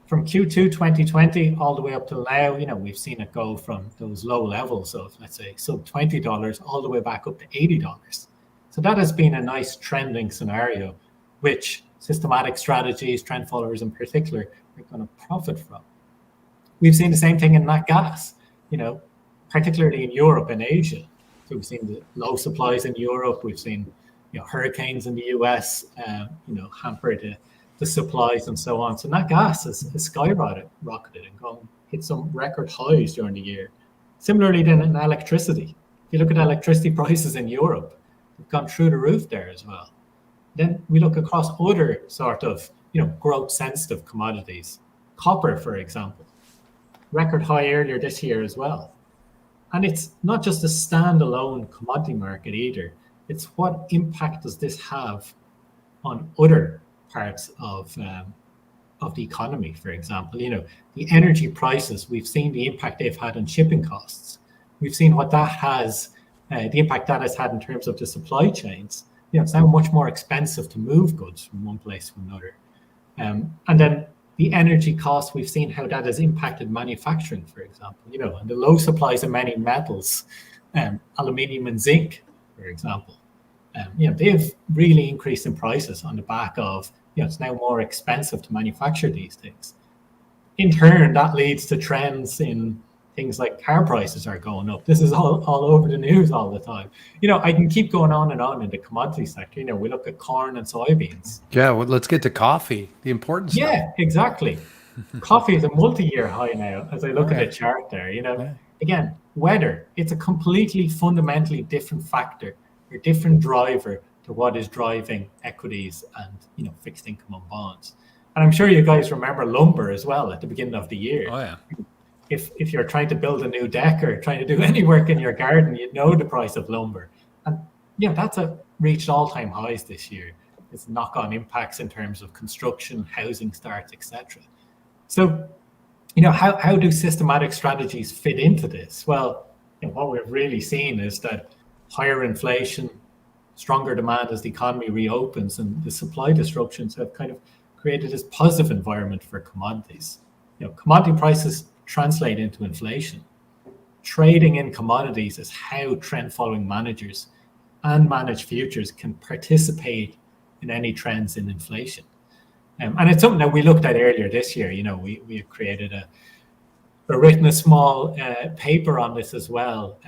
Speaker 5: from Q2 2020 all the way up till now, we've seen it go from those low levels of, let's say, sub $20 all the way back up to $80. So that has been a nice trending scenario, which systematic strategies, trend followers in particular, are going to profit from. We've seen the same thing in nat gas, particularly in Europe and Asia. So we've seen the low supplies in Europe. We've seen, hurricanes in the US, hamper the supplies and so on. So nat gas has skyrocketed and hit some record highs during the year. Similarly, then in electricity, if you look at electricity prices in Europe, they've gone through the roof there as well. Then we look across other sort of, growth sensitive commodities. Copper, for example, record high earlier this year as well. And it's not just a standalone commodity market either. It's what impact does this have on other parts of the economy, for example. The energy prices, we've seen the impact they've had on shipping costs. We've seen what that has, the impact that has had in terms of the supply chains. It's now much more expensive to move goods from one place to another. And then the energy costs, we've seen how that has impacted manufacturing, for example, and the low supplies of many metals, aluminium and zinc, for example. They've really increased in prices on the back of, it's now more expensive to manufacture these things. In turn, that leads to trends in things like car prices are going up. This is all over the news all the time. I can keep going on and on in the commodity sector. We look at corn and soybeans.
Speaker 4: Yeah, well, let's get to coffee, the important stuff.
Speaker 5: Yeah, exactly. Coffee is a multi-year high now, as I look at the chart there. Again, weather, it's a completely fundamentally different factor or different driver to what is driving equities and fixed income and bonds. And I'm sure you guys remember lumber as well at the beginning of the year.
Speaker 2: Oh yeah.
Speaker 5: If you're trying to build a new deck or trying to do any work in your garden, the price of lumber. And that's reached all-time highs this year. It's knock-on impacts in terms of construction, housing starts, etc. So, how do systematic strategies fit into this? Well, what we've really seen is that higher inflation, stronger demand as the economy reopens, and the supply disruptions have kind of created this positive environment for commodities. Commodity prices translate into inflation. Trading in commodities is how trend following managers and managed futures can participate in any trends in inflation. And it's something that we looked at earlier this year. We have created written a small paper on this as well,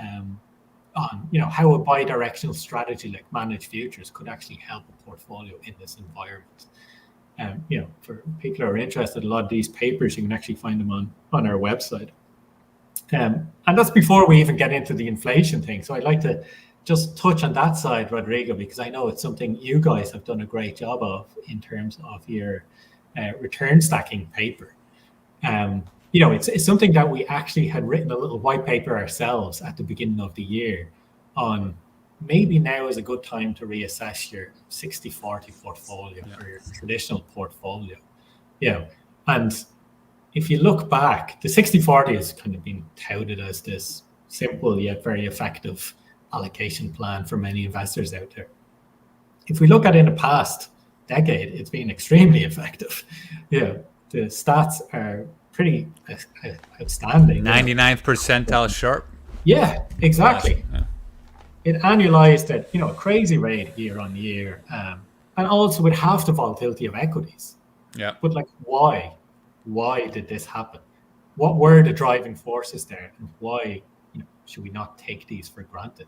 Speaker 5: on how a bi-directional strategy like managed futures could actually help a portfolio in this environment. For people who are interested, a lot of these papers, you can actually find them on our website. And that's before we even get into the inflation thing. So I'd like to just touch on that side, Rodrigo, because I know it's something you guys have done a great job of in terms of your return stacking paper. It's something that we actually had written a little white paper ourselves at the beginning of the year on maybe now is a good time to reassess your 60-40 portfolio or your traditional portfolio. And if you look back, the 60-40 has kind of been touted as this simple yet very effective allocation plan for many investors out there. If we look at it in the past decade, it's been extremely effective. The stats are pretty outstanding.
Speaker 2: 99th percentile sharp.
Speaker 5: Yeah, exactly. Yeah. It annualized at a crazy rate year on year, and also with half the volatility of equities.
Speaker 2: Yeah.
Speaker 5: But why? Why did this happen? What were the driving forces there, and why should we not take these for granted?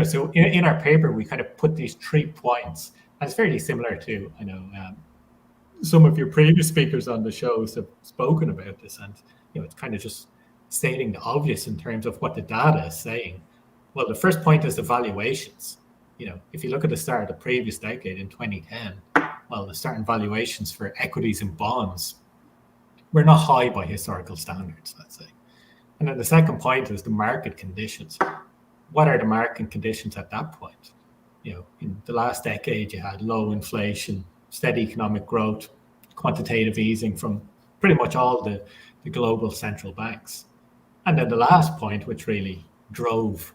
Speaker 5: So in our paper, we kind of put these 3 points, and it's fairly similar to, some of your previous speakers on the shows have spoken about this, and it's kind of just stating the obvious in terms of what the data is saying. Well, the first point is the valuations. If you look at the start of the previous decade in 2010, well, the starting valuations for equities and bonds were not high by historical standards, let's say. And then the second point is the market conditions. What are the market conditions at that point? In the last decade, you had low inflation, steady economic growth, quantitative easing from pretty much all the global central banks. And then the last point, which really drove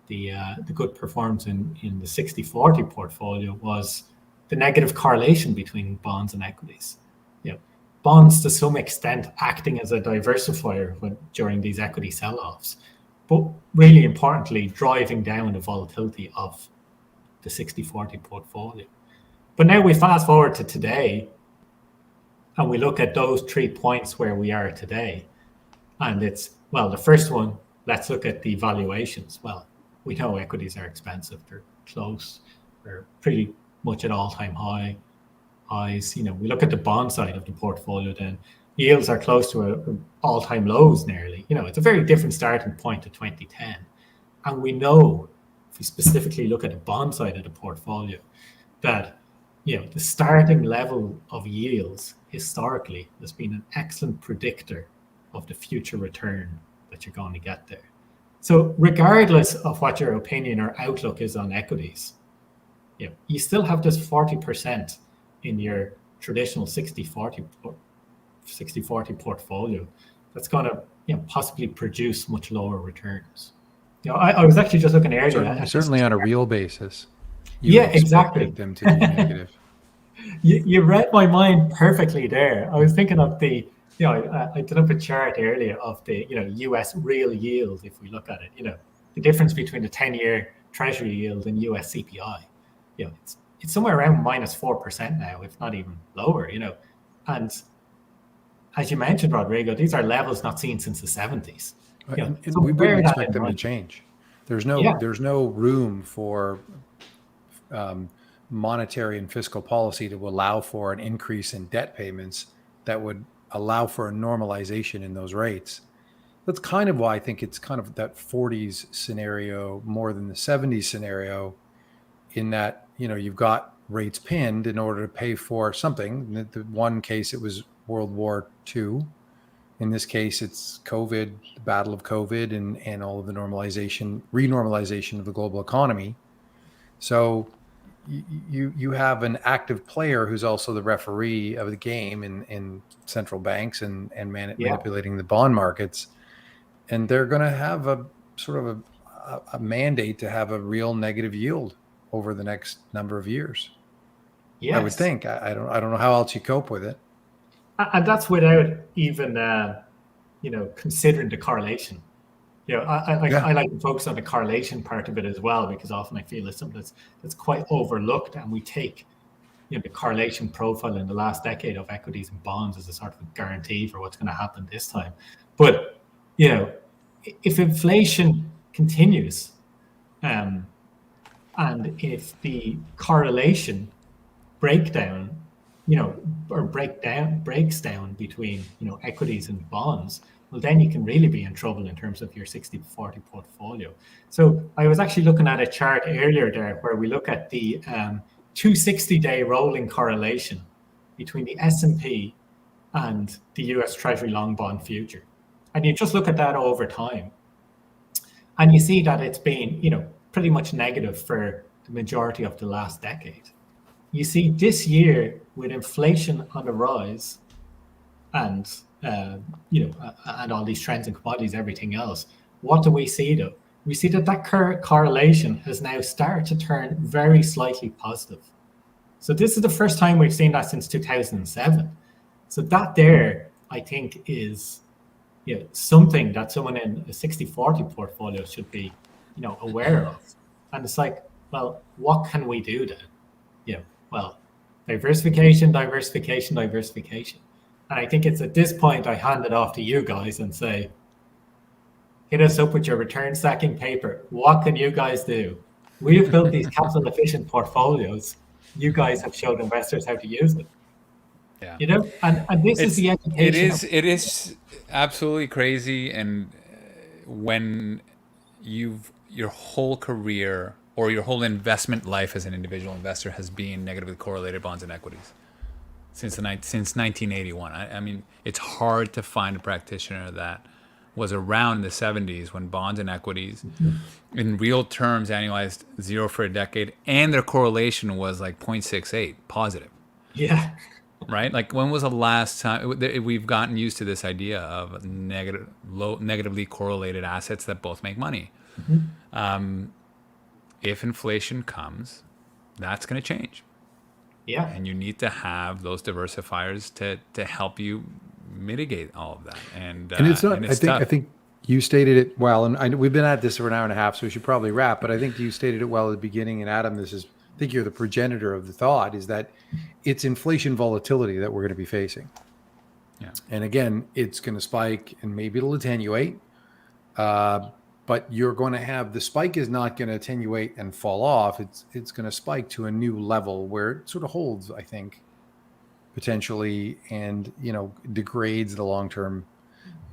Speaker 5: the good performance in the 60-40 portfolio, was the negative correlation between bonds and equities. Bonds to some extent acting as a diversifier during these equity sell-offs, but really importantly, driving down the volatility of the 60-40 portfolio. But now we fast forward to today, and we look at those 3 points where we are today. And it's, well, the first one, let's look at the valuations. Well, we know equities are expensive. They're close. They're pretty much at all-time highs. We look at the bond side of the portfolio, then yields are close to all-time lows nearly. It's a very different starting point to 2010. And we know, if we specifically look at the bond side of the portfolio, that the starting level of yields historically has been an excellent predictor of the future return that you're going to get there. So regardless of what your opinion or outlook is on equities, you still have this 40% in your traditional 60-40 portfolio that's going to possibly produce much lower returns. I was actually just looking earlier.
Speaker 4: Certainly on a real basis.
Speaker 5: Exactly.
Speaker 4: Them to be negative.
Speaker 5: You read my mind perfectly there. I was thinking of I did up a chart earlier of the US real yield. If we look at it, the difference between the 10-year Treasury yield and US CPI, it's somewhere around -4% now, if not even lower. And as you mentioned, Rodrigo, these are levels not seen since the 70s.
Speaker 4: So we wouldn't expect them to change. There's no room for monetary and fiscal policy to allow for an increase in debt payments that would allow for a normalization in those rates. That's kind of why I think it's kind of that 40s scenario more than the 70s scenario, in that you've got rates pinned in order to pay for something. In the one case, it was World War II. In this case, it's COVID, the battle of COVID, and all of the renormalization of the global economy. So you have an active player who's also the referee of the game in central banks and manipulating the bond markets, and they're going to have a sort of a mandate to have a real negative yield over the next number of years. Yes. I would think. I don't know how else you cope with it.
Speaker 5: And that's without even considering the correlation. I like to focus on the correlation part of it as well, because often I feel it's something that's quite overlooked, and we take the correlation profile in the last decade of equities and bonds as a sort of a guarantee for what's going to happen this time. But if inflation continues, and if the correlation breaks down between equities and bonds, well, then you can really be in trouble in terms of your 60-40 portfolio. So I was actually looking at a chart earlier there where we look at the 260-day rolling correlation between the S&P and the US Treasury long bond future. And you just look at that over time, and you see that it's been, pretty much negative for the majority of the last decade. You see this year, with inflation on the rise, and and all these trends in commodities, everything else, what do we see though? We see that current correlation has now started to turn very slightly positive. So this is the first time we've seen that since 2007. So that there, I think, is something that someone in a 60-40 portfolio should be aware of. And it's like, well, what can we do then? Well, diversification. And I think it's at this point I hand it off to you guys and say, hit us up with your return stacking paper. What can you guys do? We have built these capital efficient portfolios. You guys have showed investors how to use them.
Speaker 2: Yeah.
Speaker 5: And this is the education.
Speaker 2: It is absolutely crazy. And when your whole career or your whole investment life as an individual investor has been negatively correlated bonds and equities since 1981. I mean, it's hard to find a practitioner that was around in the 70s when bonds and equities in real terms annualized zero for a decade, and their correlation was like 0.68 positive.
Speaker 5: Yeah.
Speaker 2: Right? Like, when was the last time we've gotten used to this idea of negatively correlated assets that both make money? If inflation comes, that's going to change.
Speaker 5: Yeah.
Speaker 2: And you need to have those diversifiers to help you mitigate all of that. And
Speaker 4: it's not, I think you stated it well, and we've been at this for an hour and a half, so we should probably wrap, but I think you stated it well at the beginning. And Adam, I think you're the progenitor of the thought, is that it's inflation volatility that we're going to be facing.
Speaker 2: Yeah.
Speaker 4: And again, it's going to spike and maybe it'll attenuate. But you're going to have, the spike is not going to attenuate and fall off. It's going to spike to a new level where it sort of holds, I think, potentially, and degrades the long-term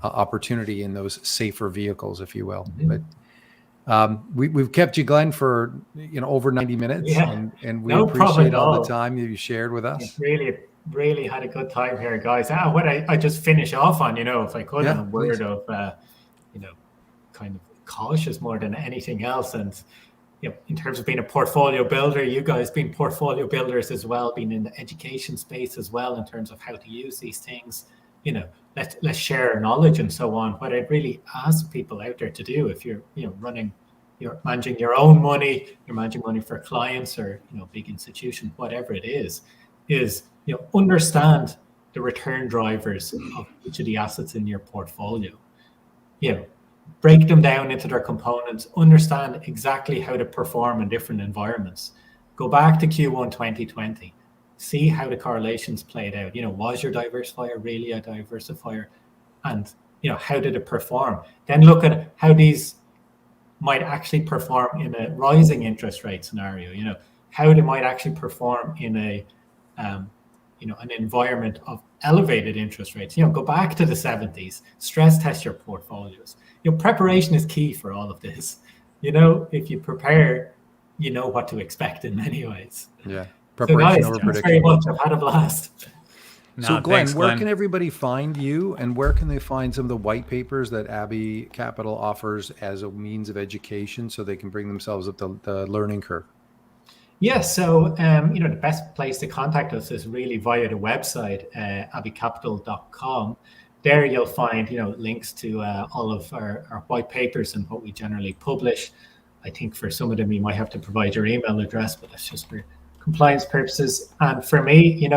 Speaker 4: opportunity in those safer vehicles, if you will. But we've kept you, Glenn, for over 90 minutes, and we appreciate all the time that you shared with us.
Speaker 5: Really had a good time here, guys. What I just finish off on, if I could, on a word of kind of cautious more than anything else. And in terms of being a portfolio builder, you guys being portfolio builders as well, being in the education space as well in terms of how to use these things, let's share knowledge and so on. What I'd really ask people out there to do, if you're you're managing your own money, you're managing money for clients or big institution, whatever it is understand the return drivers of each of the assets in your portfolio. Break them down into their components, understand exactly how to perform in different environments. Go back to Q1 2020, see how the correlations played out. Was your diversifier really a diversifier? And, how did it perform? Then look at how these might actually perform in a rising interest rate scenario, how they might actually perform in an environment of elevated interest rates. Go back to the 70s, stress test your portfolios. Preparation is key for all of this. If you prepare, what to expect in many ways.
Speaker 4: Yeah. Preparation over prediction.
Speaker 5: Thanks very much. I've had a blast.
Speaker 4: So Glenn, where can everybody find you, and where can they find some of the white papers that Abbey Capital offers as a means of education so they can bring themselves up the learning curve?
Speaker 5: Yeah, so the best place to contact us is really via the website, abbeycapital.com. There you'll find links to all of our white papers and what we generally publish. I think for some of them you might have to provide your email address, but that's just for compliance purposes. And for me,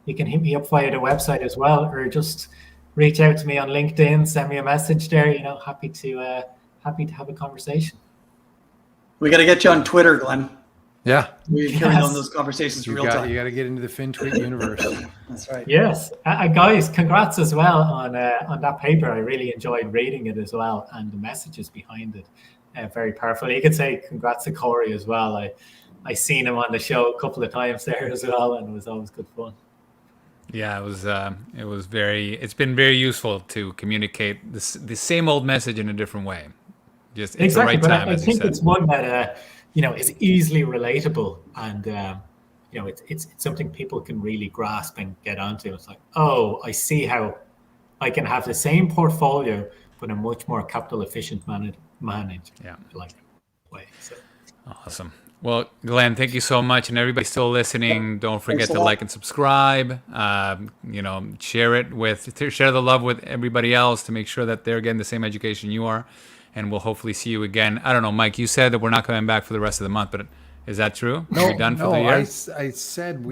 Speaker 5: you can hit me up via the website as well, or just reach out to me on LinkedIn, send me a message there. Happy to have a conversation. We
Speaker 3: got to get you on Twitter, Glenn.
Speaker 4: Yeah.
Speaker 3: We're carrying on those conversations in real time.
Speaker 4: You got to get into the FinTweet universe.
Speaker 3: That's right.
Speaker 5: Yes. Guys, congrats as well on that paper. I really enjoyed reading it as well, and the messages behind it. Very powerful. You could say congrats to Corey as well. I seen him on the show a couple of times there as well, and it was always good fun.
Speaker 2: Yeah, it's been very useful to communicate the same old message in a different way. Just it's
Speaker 5: exactly,
Speaker 2: the right time,
Speaker 5: but I think it's one that is easily relatable, and it's something people can really grasp and get onto. It's like, oh, I see how I can have the same portfolio but a much more capital efficient managed way. So.
Speaker 2: Awesome. Well, Glenn, thank you so much, and everybody still listening, don't forget to like and subscribe. Share the love with everybody else to make sure that they're getting the same education you are. And we'll hopefully see you again. I don't know, Mike, you said that we're not coming back for the rest of the month, but is that true?
Speaker 4: No,
Speaker 2: are we done for the year?
Speaker 4: I said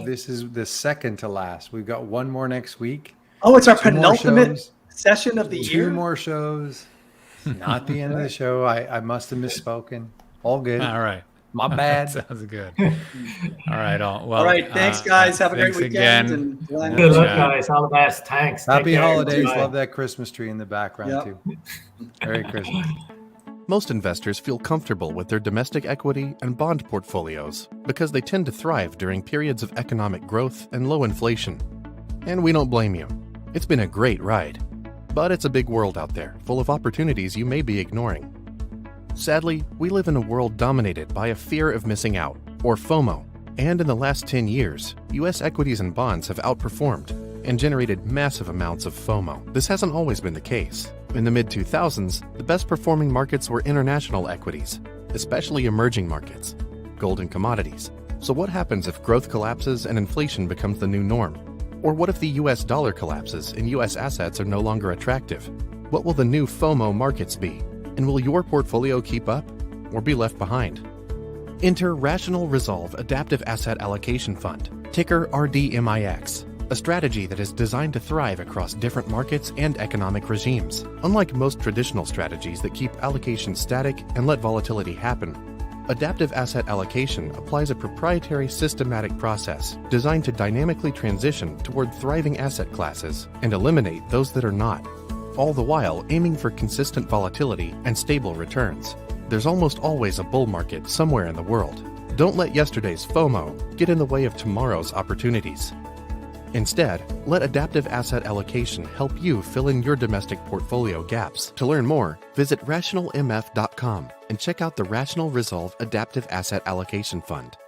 Speaker 4: this is the second to last. We've got one more next week.
Speaker 3: Oh, it's our penultimate session of the year?
Speaker 4: 2 more shows. Not the end of the show. I must have misspoken. All good.
Speaker 2: All right.
Speaker 4: My bad.
Speaker 2: Sounds good. All right.
Speaker 3: All right. Thanks, guys. Have a great weekend.
Speaker 2: Again.
Speaker 3: And
Speaker 5: good luck, guys. All the best. Thanks.
Speaker 4: Happy holidays. Love that Christmas tree in the background, too. Merry Christmas.
Speaker 1: Most investors feel comfortable with their domestic equity and bond portfolios because they tend to thrive during periods of economic growth and low inflation. And we don't blame you. It's been a great ride. But it's a big world out there, full of opportunities you may be ignoring. Sadly, we live in a world dominated by a fear of missing out, or FOMO. And in the last 10 years, U.S. equities and bonds have outperformed and generated massive amounts of FOMO. This hasn't always been the case. In the mid-2000s, the best performing markets were international equities, especially emerging markets, gold and commodities. So what happens if growth collapses and inflation becomes the new norm? Or what if the U.S. dollar collapses and U.S. assets are no longer attractive? What will the new FOMO markets be? And will your portfolio keep up or be left behind? Enter Rational ReSolve Adaptive Asset Allocation Fund, ticker RDMIX, a strategy that is designed to thrive across different markets and economic regimes. Unlike most traditional strategies that keep allocation static and let volatility happen, Adaptive Asset Allocation applies a proprietary systematic process designed to dynamically transition toward thriving asset classes and eliminate those that are not, all the while aiming for consistent volatility and stable returns. There's almost always a bull market somewhere in the world. Don't let yesterday's FOMO get in the way of tomorrow's opportunities. Instead, let Adaptive Asset Allocation help you fill in your domestic portfolio gaps. To learn more, visit rationalmf.com and check out the Rational ReSolve Adaptive Asset Allocation Fund.